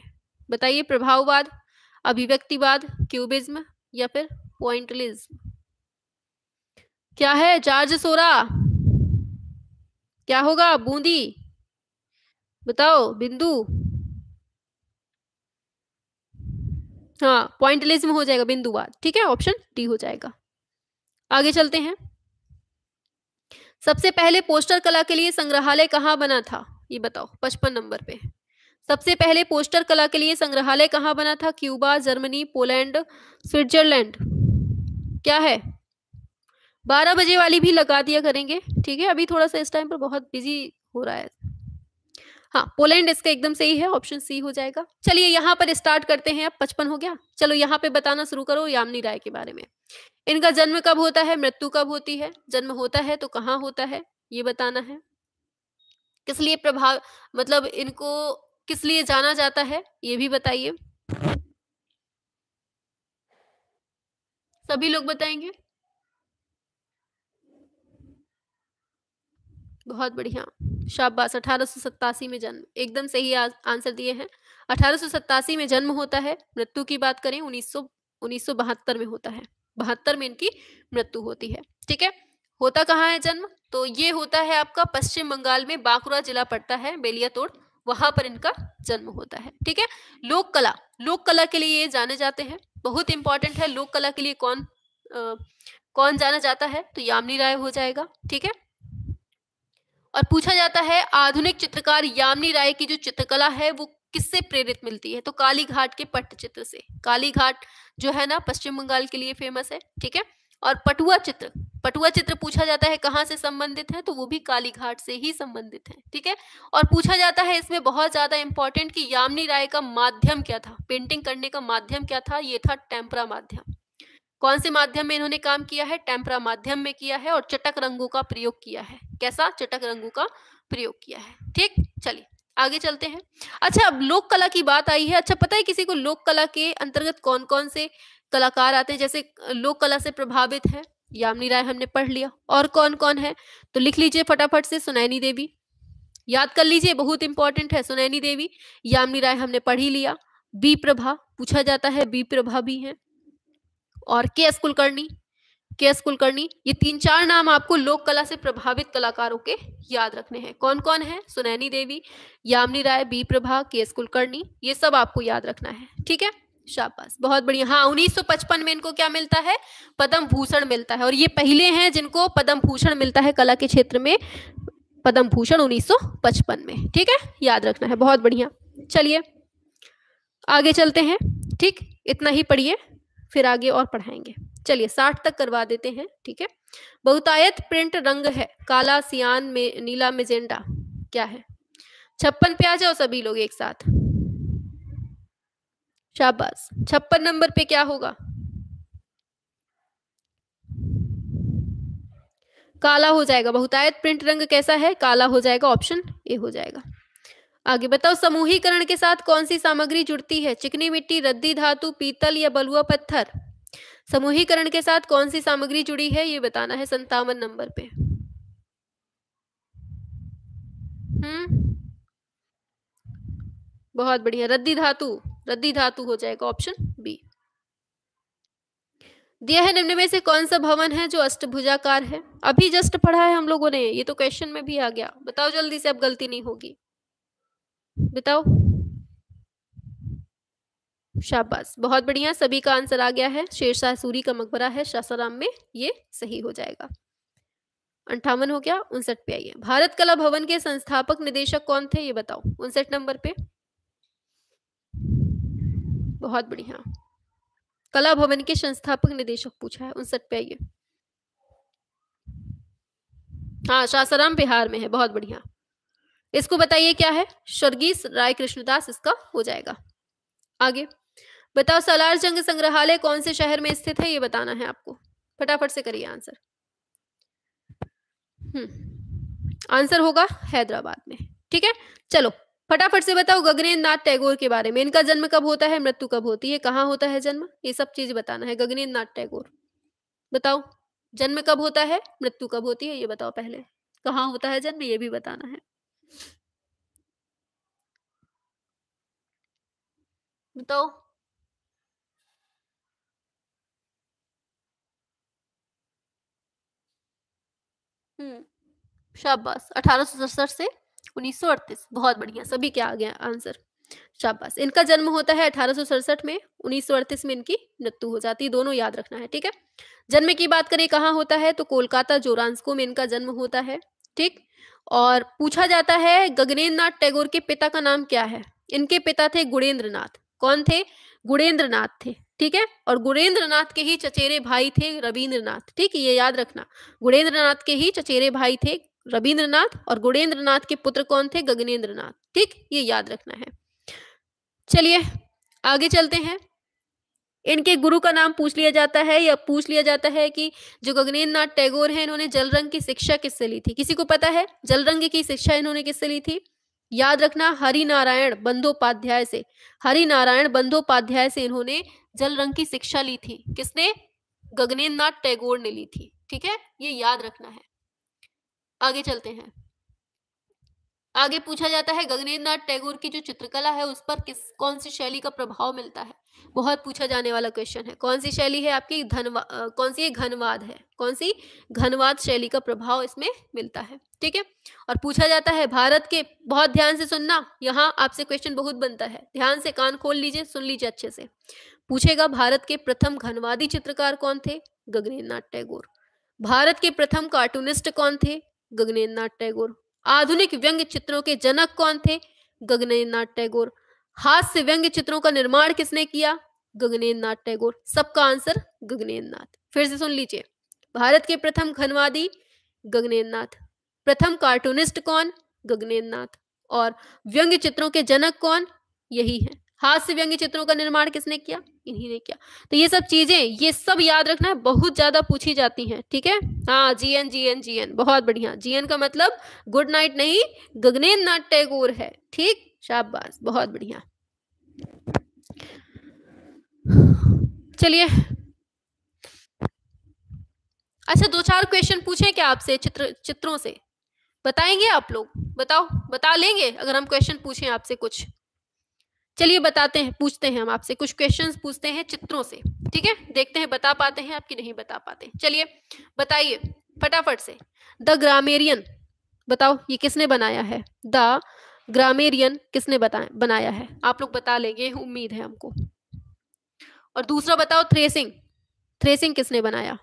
बताइए। प्रभाववाद, अभिव्यक्तिवाद, क्यूबिज्म या फिर पॉइंटलिज्म। क्या है जॉर्ज सोरा, क्या होगा, बूंदी, बताओ, बिंदु। हाँ, पॉइंटलिज्म हो जाएगा, बिंदुवाद, ठीक है, ऑप्शन डी हो जाएगा। आगे चलते हैं। सबसे पहले पोस्टर कला के लिए संग्रहालय कहाँ बना था, ये बताओ, 55 नंबर पे। सबसे पहले पोस्टर कला के लिए संग्रहालय कहाँ बना था, क्यूबा, जर्मनी, पोलैंड, स्विट्जरलैंड। क्या है, 12 बजे वाली भी लगा दिया करेंगे, ठीक है, अभी थोड़ा सा इस टाइम पर बहुत बिजी हो रहा है। हाँ, पोलैंड इसका एकदम सही है, ऑप्शन सी हो जाएगा। चलिए यहाँ पर स्टार्ट करते हैं, अब 55 हो गया। चलो यहाँ पे बताना शुरू करो यामिनी राय के बारे में। इनका जन्म कब होता है, मृत्यु कब होती है, जन्म होता है तो कहाँ होता है, ये बताना है। किस लिए मतलब इनको किस लिए जाना जाता है, ये भी बताइए, सभी लोग बताएंगे। बहुत बढ़िया, शाबाश, 1887 में जन्म, एकदम सही आंसर दिए हैं। 1887 में जन्म होता है। मृत्यु की बात करें 1972 में होता है, 72 में इनकी मृत्यु होती है, ठीक है। होता कहाँ है जन्म, तो ये होता है आपका पश्चिम बंगाल में, बांकुरा जिला पड़ता है, बेलियातोड़, वहां पर इनका जन्म होता है, ठीक है। लोक कला के लिए ये जाने जाते हैं, बहुत इंपॉर्टेंट है। लोक कला के लिए कौन जाना जाता है, तो यामिनी राय हो जाएगा, ठीक है। और पूछा जाता है आधुनिक चित्रकार यामिनी राय की जो चित्रकला है वो किससे प्रेरित मिलती है, तो काली घाट के पट्टचित्र से। काली घाट जो है ना पश्चिम बंगाल के लिए फेमस है, ठीक है। और पटुआ चित्र पूछा जाता है कहाँ से संबंधित है, तो वो भी काली घाट से ही संबंधित है, ठीक है। और पूछा जाता है इसमें बहुत ज्यादा इंपॉर्टेंट कि यामिनी राय का माध्यम क्या था, पेंटिंग करने का माध्यम क्या था, ये था टेम्परा माध्यम। कौन से माध्यम में इन्होंने काम किया है, टेम्परा माध्यम में किया है, और चटक रंगों का प्रयोग किया है। कैसा, चटक रंगों का प्रयोग किया है, ठीक। चलिए आगे चलते हैं। अच्छा, अब लोक कला की बात आई है। अच्छा, पता है किसी को लोक कला के अंतर्गत कौन कौन से कलाकार आते हैं, जैसे लोक कला से प्रभावित है, यामिनी राय हमने पढ़ लिया, और कौन कौन है, तो लिख लीजिए फटाफट से। सुनैनी देवी, याद कर लीजिए, बहुत इंपॉर्टेंट है, सुनैनी देवी। यामिनी राय हमने पढ़ ही लिया। बी प्रभा पूछा जाता है, बी प्रभा भी है। और के एस कुलकर्णी, ये 3-4 नाम आपको लोक कला से प्रभावित कलाकारों के याद रखने हैं। कौन कौन है, सुनैनी देवी, यामिनी राय, बी प्रभा, के एस कुलकर्णी, ये सब आपको याद रखना है, ठीक है। शाबाश, बहुत बढ़िया। हाँ, 1955 में इनको क्या मिलता है? पद्म भूषण मिलता है, और ये पहले हैं जिनको पद्म भूषण मिलता है कला के क्षेत्र में, पद्म भूषण 1955 में। ठीक है, याद रखना है, बहुत बढ़िया। चलिए आगे चलते हैं। ठीक, इतना ही पढ़िए, फिर आगे और पढ़ाएंगे। चलिए 60 तक करवा देते हैं। ठीक है, बहुतायत प्रिंट रंग है, काला, सियान में, नीला, मेजेंटा, क्या है? 56 पे आ जाओ सभी लोग एक साथ। शाबाश, 56 नंबर पे क्या होगा? काला हो जाएगा। बहुतायत प्रिंट रंग कैसा है? काला हो जाएगा, ऑप्शन ए हो जाएगा। आगे बताओ, समूहीकरण के साथ कौन सी सामग्री जुड़ती है? चिकनी मिट्टी, रद्दी धातु, पीतल या बलुआ पत्थर? समूहीकरण के साथ कौन सी सामग्री जुड़ी है, ये बताना है 57 नंबर पे। बहुत बढ़िया, रद्दी धातु, रद्दी धातु हो जाएगा, ऑप्शन बी। दिया है निम्न में से कौन सा भवन है जो अष्टभुजाकार है? अभी जस्ट पढ़ा है हम लोगों ने, ये तो क्वेश्चन में भी आ गया। बताओ जल्दी से, अब गलती नहीं होगी, बताओ। शाबाश, बहुत बढ़िया, सभी का आंसर आ गया है। शेरशाह सूरी का मकबरा है सासाराम में, ये सही हो जाएगा। 58 हो गया। 59 पे आइए। भारत कला भवन के संस्थापक निदेशक कौन थे, ये बताओ। 59 नंबर पे, बहुत बढ़िया, कला भवन के संस्थापक निदेशक पूछा है। 59 पे आइए। हाँ, सासाराम बिहार में है, बहुत बढ़िया। इसको बताइए क्या है? स्वर्गीय राय कृष्णदास इसका हो जाएगा। आगे बताओ, सालार जंग संग्रहालय कौन से शहर में स्थित है, ये बताना है आपको। फटाफट से करिए आंसर। आंसर होगा हैदराबाद में। ठीक है, चलो फटाफट से बताओ गगनेंद्र नाथ टैगोर के बारे में। इनका जन्म कब होता है, मृत्यु कब होती है, कहाँ होता है जन्म, ये सब चीज बताना है। गगनेंद्र नाथ टैगोर, बताओ जन्म कब होता है, मृत्यु कब होती है, ये बताओ। पहले कहाँ होता है जन्म, ये भी बताना है। बताओ। शाबाश, 1867 से 1938, बहुत बढ़िया, सभी क्या आ गया आंसर। शाबाश, इनका जन्म होता है 1867 में, 1938 में इनकी मृत्यु हो जाती है, दोनों याद रखना है। ठीक है, जन्म की बात करें कहाँ होता है, तो कोलकाता जोरांस्को में इनका जन्म होता है। ठीक, और पूछा जाता है गगनेंद्र नाथ टैगोर के पिता का नाम क्या है? इनके पिता थे गुणेंद्र नाथ। कौन थे? गुणेंद्र नाथ थे। ठीक है, और गुणेंद्र नाथ के ही चचेरे भाई थे रविंद्रनाथ। ठीक, ये याद रखना, गुणेंद्र नाथ के ही चचेरे भाई थे रविंद्रनाथ, और गुणेंद्र नाथ के पुत्र कौन थे? गगनेंद्र नाथ। ठीक, ये याद रखना है। चलिए आगे चलते हैं। इनके गुरु का नाम पूछ लिया जाता है, या पूछ लिया जाता है कि जो गगनेंद्र नाथ टैगोर हैं, इन्होंने जल रंग की शिक्षा किससे ली थी? किसी को पता है जल रंग की शिक्षा इन्होंने किससे ली थी? याद रखना, हरिनारायण बंदोपाध्याय से। हरिनारायण बंदोपाध्याय से इन्होंने जल रंग की शिक्षा ली थी। किसने? गगनेंद्र नाथ टैगोर ने ली थी। ठीक है, ये याद रखना है। आगे चलते हैं। आगे पूछा जाता है गगनेंद्र नाथ टैगोर की जो चित्रकला है उस पर कौन सी शैली का प्रभाव मिलता है? बहुत पूछा जाने वाला क्वेश्चन है। कौन सी शैली है आपकी? कौन सी? घनवाद है। कौन सी? घनवाद शैली का प्रभाव इसमें मिलता है। ठीक है, और पूछा जाता है भारत के, बहुत ध्यान से सुनना, यहाँ आपसे क्वेश्चन बहुत बनता है, ध्यान से कान खोल लीजिए, सुन लीजिए अच्छे से। पूछेगा भारत के प्रथम घनवादी चित्रकार कौन थे? गगनेंद्र नाथ टैगोर। भारत के प्रथम कार्टूनिस्ट कौन थे? गगनेंद्र नाथ टैगोर। आधुनिक व्यंग्य चित्रों के जनक कौन थे? गगनेंद्र नाथ टैगोर। हास्य व्यंग्य चित्रों का निर्माण किसने किया? गगनेंद्र नाथ टैगोर। सबका आंसर गगनेंद्र नाथ। फिर से सुन लीजिए, भारत के प्रथम घनवादी गगनेंद्र नाथ, प्रथम कार्टूनिस्ट कौन? गगनेंद्र नाथ, और व्यंग्य चित्रों के जनक कौन? यही है। हास्य व्यंग्य चित्रों का निर्माण किसने किया? इन्हीं ने किया। तो ये सब चीजें, ये सब याद रखना है, बहुत ज्यादा पूछी जाती हैं। ठीक है, हाँ, जीएन जीएन जीएन, बहुत बढ़िया। जीएन का मतलब गुड नाइट नहीं, गगनेंद्र नाथ टैगोर है। ठीक, शाबाश, बहुत बढ़िया। चलिए, अच्छा 2-4 क्वेश्चन पूछे क्या आपसे चित्रों से? बताएंगे आप लोग? बताओ, बता लेंगे अगर हम क्वेश्चन पूछें आपसे कुछ? चलिए बताते हैं, पूछते हैं हम आपसे कुछ क्वेश्चंस पूछते हैं चित्रों से। ठीक है, देखते हैं बता पाते हैं आपकी नहीं बता पाते। चलिए बताइए फटाफट से। द ग्रामेरियन, बताओ ये किसने बनाया है? द ग्रामेरियन किसने बनाया है? आप लोग बता लेंगे, उम्मीद है हमको। और दूसरा बताओ थ्रेसिंग, थ्रेसिंग किसने बनाया?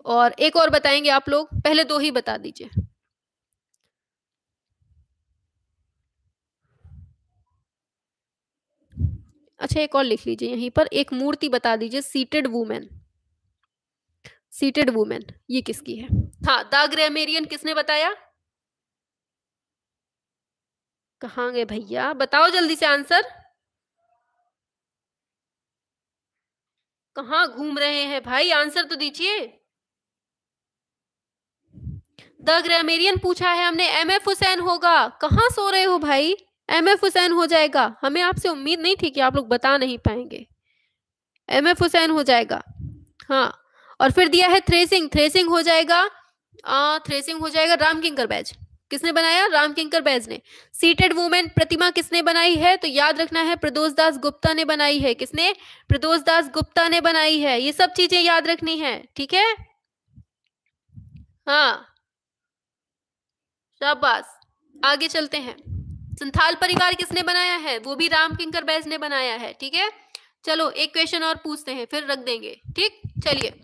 और एक और बताएंगे आप लोग, पहले दो ही बता दीजिए। अच्छा एक और लिख लीजिए यहीं पर, एक मूर्ति बता दीजिए, सीटेड वुमेन, सीटेड वुमेन ये किसकी है? हाँ, द ग्रामेरियन किसने बताया? कहाँ गए भैया, बताओ जल्दी से आंसर। कहाँ घूम रहे हैं भाई, आंसर तो दीजिए। द ग्रामेरियन पूछा है हमने, एमएफ हुसैन होगा। कहाँ सो रहे हो भाई, एमएफ हुसैन हो जाएगा। हमें आपसे उम्मीद नहीं थी कि आप लोग बता नहीं पाएंगे, एमएफ हुसैन हो जाएगा। हाँ, और फिर दिया है थ्रेसिंग, थ्रेसिंग हो जाएगा, थ्रेसिंग हो जाएगा राम किंकर बैज। किसने बनाया? राम किंकर बैज ने। सीटेड वुमेन प्रतिमा किसने बनाई है? तो याद रखना है प्रदोष दास गुप्ता ने बनाई है। किसने? प्रदोष दास गुप्ता ने बनाई है। ये सब चीजें याद रखनी है, ठीक है? हाँ, शाबाश। आगे चलते हैं, संथाल परिवार किसने बनाया है? वो भी राम किंकर बैज ने बनाया है, ठीक है? चलो एक क्वेश्चन और पूछते हैं फिर रख देंगे, ठीक? चलिए,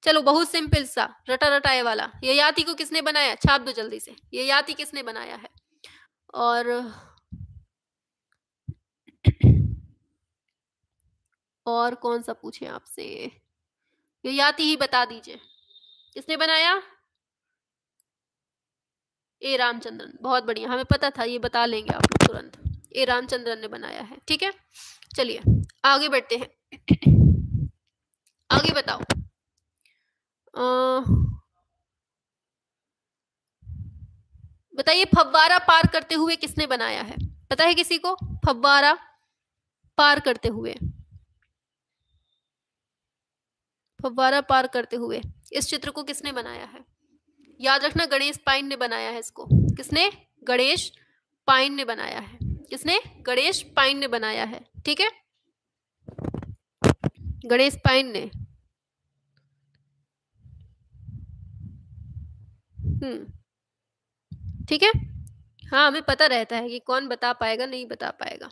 चलो बहुत सिंपल सा, रटा रटाए वाला। ये याति को किसने बनाया? छाप दो जल्दी से, ये याति किसने बनाया है? और कौन सा पूछे आपसे? ये याति ही बता दीजिए, किसने बनाया? ए रामचंद्रन। बहुत बढ़िया, हमें पता था, ये बता लेंगे आप लोग तुरंत। ए रामचंद्रन ने बनाया है, ठीक है? चलिए आगे बढ़ते हैं। आगे बताओ, बताइए फव्वारा पार करते हुए किसने बनाया है? पता है किसी को? फव्वारा पार करते हुए, फव्वारा पार करते हुए इस चित्र को किसने बनाया है? याद रखना गणेश पाइन ने बनाया है इसको। किसने? गणेश पाइन ने बनाया है। किसने? गणेश पाइन ने बनाया है, ठीक है? गणेश पाइन ने। ठीक है? हाँ, हमें पता रहता है कि कौन बता पाएगा नहीं बता पाएगा।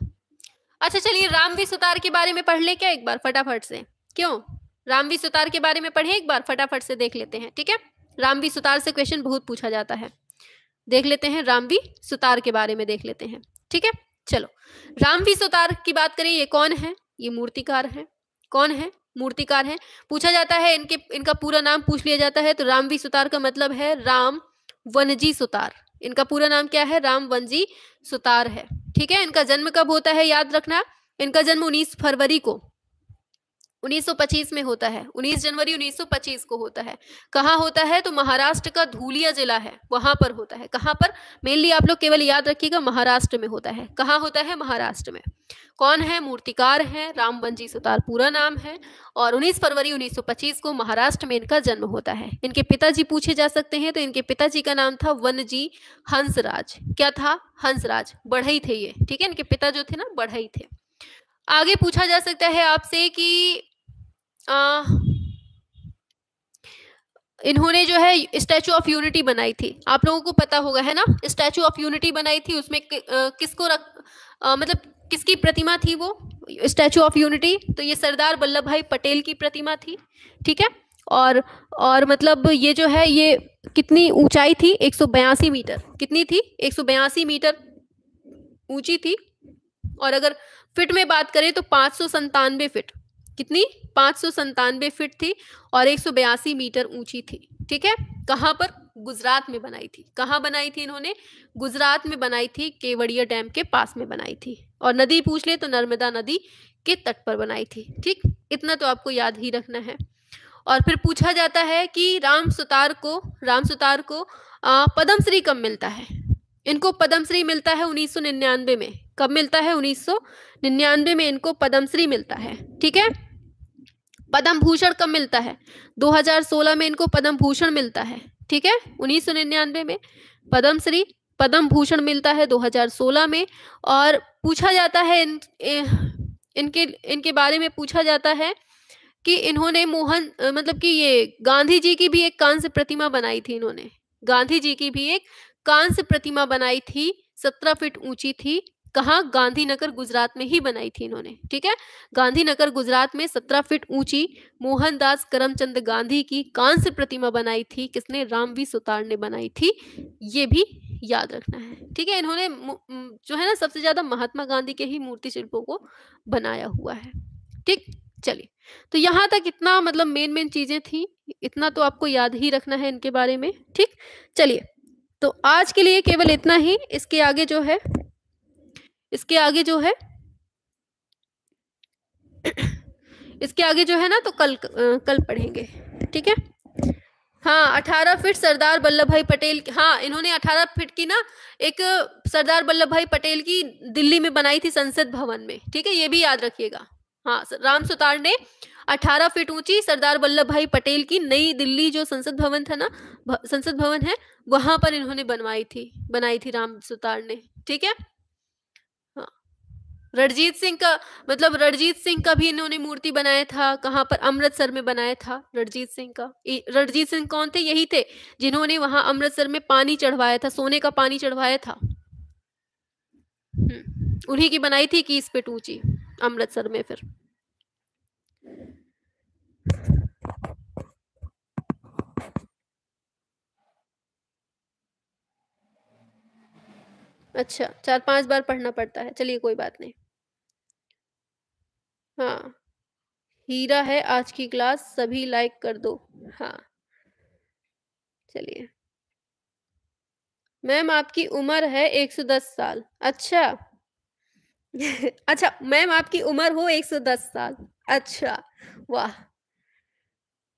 अच्छा चलिए, रामवी सुतार के बारे में पढ़ ले क्या एक बार फटाफट से? क्यों? रामवी सुतार के बारे में पढ़े एक बार, फटाफट से देख लेते हैं, ठीक है? रामवी सुतार से क्वेश्चन बहुत पूछा जाता है, देख लेते हैं, रामवी सुतार के बारे में देख लेते हैं, ठीक है? चलो, रामवी सुतार की बात करें, ये कौन है? ये मूर्तिकार है। कौन है? मूर्तिकार है। पूछा जाता है इनका पूरा नाम पूछ लिया जाता है, तो रामवी सुतार का मतलब है राम वनजी सुतार। इनका पूरा नाम क्या है? राम वनजी सुतार है, ठीक है? इनका जन्म कब होता है याद रखना, इनका जन्म 19 फरवरी को 1925 में होता है। 19 जनवरी 1925 को होता है। कहाँ होता है? तो महाराष्ट्र का धूलिया जिला है, वहां पर होता है। कहाँ पर? मेनली आप लोग केवल याद रखिएगा, महाराष्ट्र में होता है। कहाँ होता है? महाराष्ट्र में। कौन है? मूर्तिकार है, राम वनजी सुतार पूरा नाम है, और 19 फरवरी 1925 को महाराष्ट्र में इनका जन्म होता है। इनके पिताजी पूछे जा सकते हैं, तो इनके पिताजी का नाम था वनजी हंसराज। क्या था? हंसराज। बढ़ई थे ये, ठीक है? इनके पिता जो थे ना, बढ़ई थे। आगे पूछा जा सकता है आपसे कि इन्होंने जो है स्टैचू ऑफ यूनिटी बनाई थी, आप लोगों को पता होगा है ना? स्टैचू ऑफ यूनिटी बनाई थी, उसमें किसको मतलब किसकी प्रतिमा थी वो स्टैचू ऑफ यूनिटी? तो ये सरदार वल्लभ भाई पटेल की प्रतिमा थी, ठीक है? और मतलब ये जो है, ये कितनी ऊंचाई थी? 182 मीटर। कितनी थी? 182 मीटर ऊंची थी। और अगर फिट में बात करें तो 597 फिट। कितनी? 597 फिट थी और 182 मीटर ऊंची थी, ठीक है? कहां पर? गुजरात में बनाई थी। कहां बनाई थी इन्होंने? गुजरात में बनाई थी, केवड़िया डैम के पास में बनाई थी। और नदी पूछ ले तो नर्मदा नदी के तट पर बनाई थी, ठीक? इतना तो आपको याद ही रखना है। और फिर पूछा जाता है कि राम सुतार को पद्मश्री कब मिलता है? इनको पद्मश्री मिलता है 1999 में। कब मिलता है? 1999 में इनको पद्मश्री मिलता है, ठीक है? पद्म भूषण कब मिलता है? 2016 में इनको पद्म भूषण मिलता है, ठीक है? 1999 में पद्म भूषण मिलता है 2016 में। और पूछा जाता है इनके बारे में पूछा जाता है कि इन्होंने मतलब कि ये गांधी जी की भी एक कांस्य प्रतिमा बनाई थी। इन्होंने गांधी जी की भी एक कांस्य प्रतिमा बनाई थी, 17 फीट ऊंची थी, कहाँ? गांधीनगर गुजरात में ही बनाई थी इन्होंने, ठीक है। गांधीनगर गुजरात में 17 फीट ऊंची मोहनदास करमचंद गांधी की कांस्य प्रतिमा बनाई थी। किसने? रामवी सुतार ने बनाई थी, ये भी याद रखना है, ठीक है। इन्होंने जो है ना सबसे ज्यादा महात्मा गांधी के ही मूर्ति शिल्पों को बनाया हुआ है, ठीक। चलिए, तो यहाँ तक इतना मतलब मेन चीजें थी, इतना तो आपको याद ही रखना है इनके बारे में, ठीक। चलिए, तो आज के लिए केवल इतना ही। इसके आगे जो है इसके आगे जो है ना तो कल पढ़ेंगे, ठीक है। हाँ, 18 फीट सरदार वल्लभ भाई पटेल, हाँ इन्होंने 18 फीट की ना एक सरदार वल्लभ भाई पटेल की दिल्ली में बनाई थी संसद भवन में, ठीक है, ये भी याद रखिएगा। हाँ, राम सुतार ने 18 फीट ऊंची सरदार वल्लभ भाई पटेल की नई दिल्ली जो संसद भवन था ना, संसद भवन है, वहां पर इन्होंने बनाई थी राम सुतार ने, ठीक है। हाँ, रणजीत सिंह का भी इन्होंने मूर्ति बनाया था। कहाँ पर? अमृतसर में बनाया था रणजीत सिंह का। रणजीत सिंह कौन थे? यही थे जिन्होंने वहां अमृतसर में पानी चढ़वाया था, सोने का पानी चढ़वाया था। उन्हीं की बनाई थी 21 फीट ऊंची अमृतसर में। फिर अच्छा, 4-5 बार पढ़ना पड़ता है, चलिए कोई बात नहीं। हाँ, हीरा है आज की क्लास, सभी लाइक कर दो। हाँ, चलिए। मैम आपकी उम्र है 110 साल। अच्छा अच्छा मैम आपकी उम्र हो 110 साल। अच्छा, वाह।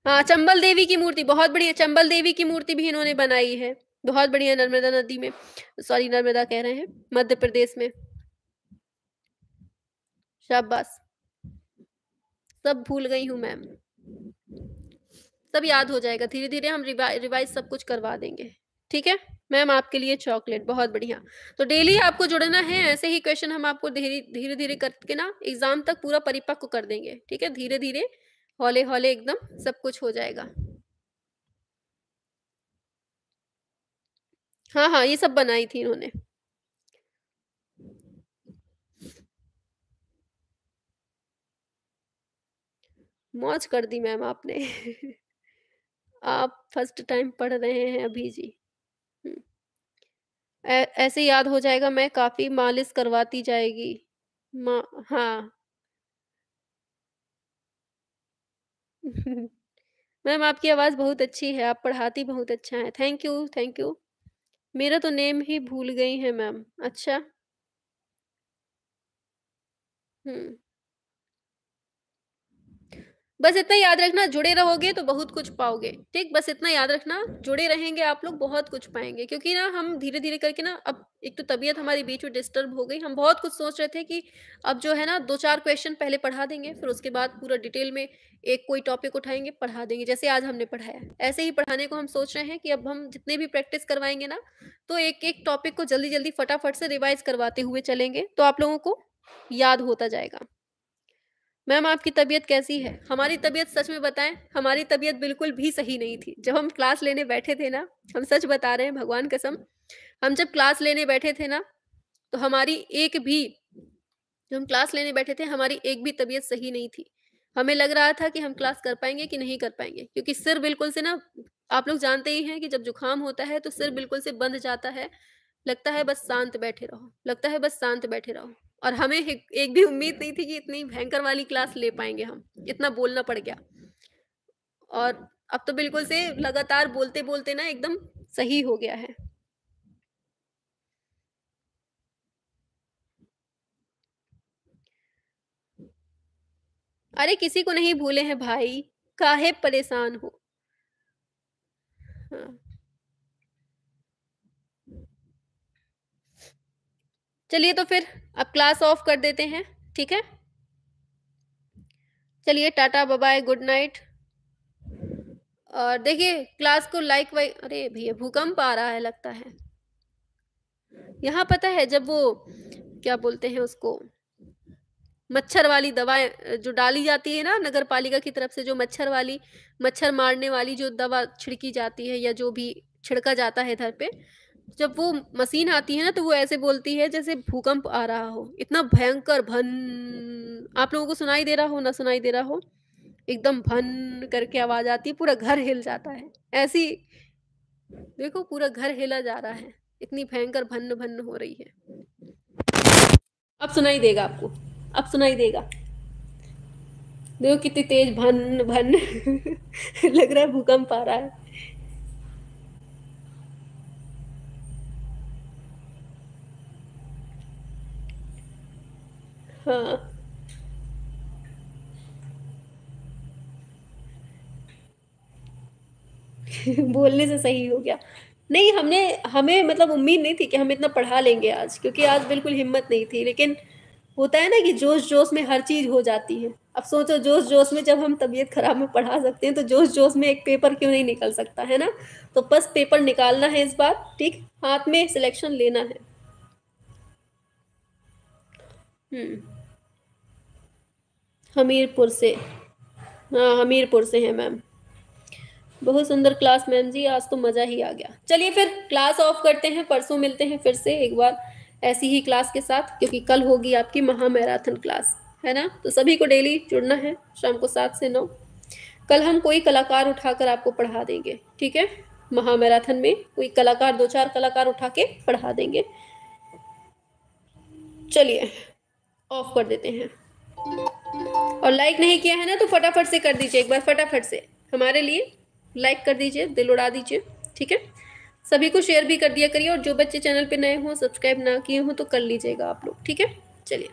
हाँ, चंबल देवी की मूर्ति बहुत बढ़िया, चंबल देवी की मूर्ति भी इन्होंने बनाई है, बहुत बढ़िया। नर्मदा नदी में, सॉरी नर्मदा कह रहे हैं, मध्य प्रदेश में। शाबाश, सब भूल गई हूँ मैम, सब याद हो जाएगा धीरे धीरे, हम रिवाइज सब कुछ करवा देंगे, ठीक है। मैम आपके लिए चॉकलेट, बहुत बढ़िया। तो डेली आपको जुड़ना है, ऐसे ही क्वेश्चन हम आपको धीरे धीरे करके ना एग्जाम तक पूरा परिपक्व कर देंगे, ठीक है। धीरे धीरे हौले हौले एकदम सब कुछ हो जाएगा। हाँ हाँ, ये सब बनाई थी इन्होंने। मौज कर दी मैम आपने आप फर्स्ट टाइम पढ़ रहे हैं अभी जी। ऐसे याद हो जाएगा, मैं काफी मालिश करवाती जाएगी। हाँ मैम आपकी आवाज बहुत अच्छी है, आप पढ़ाती बहुत अच्छा है, थैंक यू थैंक यू। मेरा तो नेम ही भूल गई है मैम। अच्छा, हम्म, बस इतना याद रखना, जुड़े रहोगे तो बहुत कुछ पाओगे, ठीक। बस इतना याद रखना, जुड़े रहेंगे आप लोग बहुत कुछ पाएंगे, क्योंकि ना हम धीरे धीरे करके ना, अब एक तो तबीयत हमारी बीच में डिस्टर्ब हो गई, हम बहुत कुछ सोच रहे थे कि अब जो है ना 2-4 क्वेश्चन पहले पढ़ा देंगे, फिर उसके बाद पूरा डिटेल में एक कोई टॉपिक उठाएंगे पढ़ा देंगे, जैसे आज हमने पढ़ाया ऐसे ही पढ़ाने को हम सोच रहे हैं कि अब हम जितने भी प्रैक्टिस करवाएंगे ना, तो एक एक टॉपिक को जल्दी जल्दी फटाफट से रिवाइज करवाते हुए चलेंगे, तो आप लोगों को याद होता जाएगा। मैम आपकी तबीयत कैसी है? हमारी तबीयत, सच में बताएं, हमारी तबीयत बिल्कुल भी सही नहीं थी जब हम क्लास लेने बैठे थे ना, हम सच बता रहे हैं भगवान कसम, हम जब क्लास लेने बैठे थे ना, तो हमारी एक भी, जो हम क्लास लेने बैठे थे, हमारी एक भी तबीयत सही नहीं थी। हमें लग रहा था कि हम क्लास कर पाएंगे कि नहीं कर पाएंगे, क्योंकि सिर बिल्कुल से ना, आप लोग जानते ही हैं कि जब जुकाम होता है तो सिर बिल्कुल से बंद जाता है, लगता है बस शांत बैठे रहो, लगता है बस शांत बैठे रहो। और हमें एक भी उम्मीद नहीं थी कि इतनी भयंकर वाली क्लास ले पाएंगे हम, इतना बोलना पड़ गया। और अब तो बिल्कुल से लगातार बोलते बोलते ना एकदम सही हो गया है। अरे किसी को नहीं भूले हैं भाई, काहे परेशान हो। हाँ, चलिए तो फिर अब क्लास ऑफ कर देते हैं, ठीक है। चलिए tata bye bye, good night. और देखिए क्लास को लाइक वाइक, अरे भैया भूकंप आ रहा है लगता है यहाँ, पता है जब वो क्या बोलते हैं उसको, मच्छर वाली दवाएं जो डाली जाती है ना नगर पालिका की तरफ से, जो मच्छर मारने वाली जो दवा छिड़की जाती है या जो भी छिड़का जाता है घर पे, जब वो मशीन आती है ना तो वो ऐसे बोलती है जैसे भूकंप आ रहा हो, इतना भयंकर भन। आप लोगों को सुनाई दे रहा हो ना सुनाई दे रहा हो, एकदम भन करके आवाज आती है, पूरा घर हिल जाता है ऐसी। देखो पूरा घर हिला जा रहा है, इतनी भयंकर भन्न भन्न हो रही है। अब सुनाई देगा आपको, अब सुनाई देगा। देखो कितनी तेज भन भन लग रहा है भूकंप आ रहा है। हाँ बोलने से सही हो गया। नहीं, हमने हमें मतलब उम्मीद नहीं थी कि हम इतना पढ़ा लेंगे आज, क्योंकि आज बिल्कुल हिम्मत नहीं थी, लेकिन होता है ना कि जोश जोश में हर चीज हो जाती है। अब सोचो जोश जोश में जब हम तबीयत खराब में पढ़ा सकते हैं, तो जोश जोश में एक पेपर क्यों नहीं निकल सकता है ना। तो बस पेपर निकालना है इस बार, ठीक, हाथ में सिलेक्शन लेना है। हम्म। हमीरपुर से। हाँ हमीरपुर से है मैम। बहुत सुंदर क्लास मैम जी, आज तो मज़ा ही आ गया। चलिए फिर क्लास ऑफ करते हैं, परसों मिलते हैं फिर से एक बार ऐसी ही क्लास के साथ, क्योंकि कल होगी आपकी महा मैराथन क्लास, है ना। तो सभी को डेली जुड़ना है शाम को 7 से 9। कल हम कोई कलाकार उठाकर आपको पढ़ा देंगे, ठीक है। महा मैराथन में कोई कलाकार, 2-4 कलाकार उठा के पढ़ा देंगे। चलिए ऑफ कर देते हैं। और लाइक नहीं किया है ना तो फटाफट से कर दीजिए, एक बार फटाफट से हमारे लिए लाइक कर दीजिए, दिल उड़ा दीजिए, ठीक है। सभी को शेयर भी कर दिया करिए, और जो बच्चे चैनल पे नए हों, सब्सक्राइब ना किए हों तो कर लीजिएगा आप लोग, ठीक है। चलिए।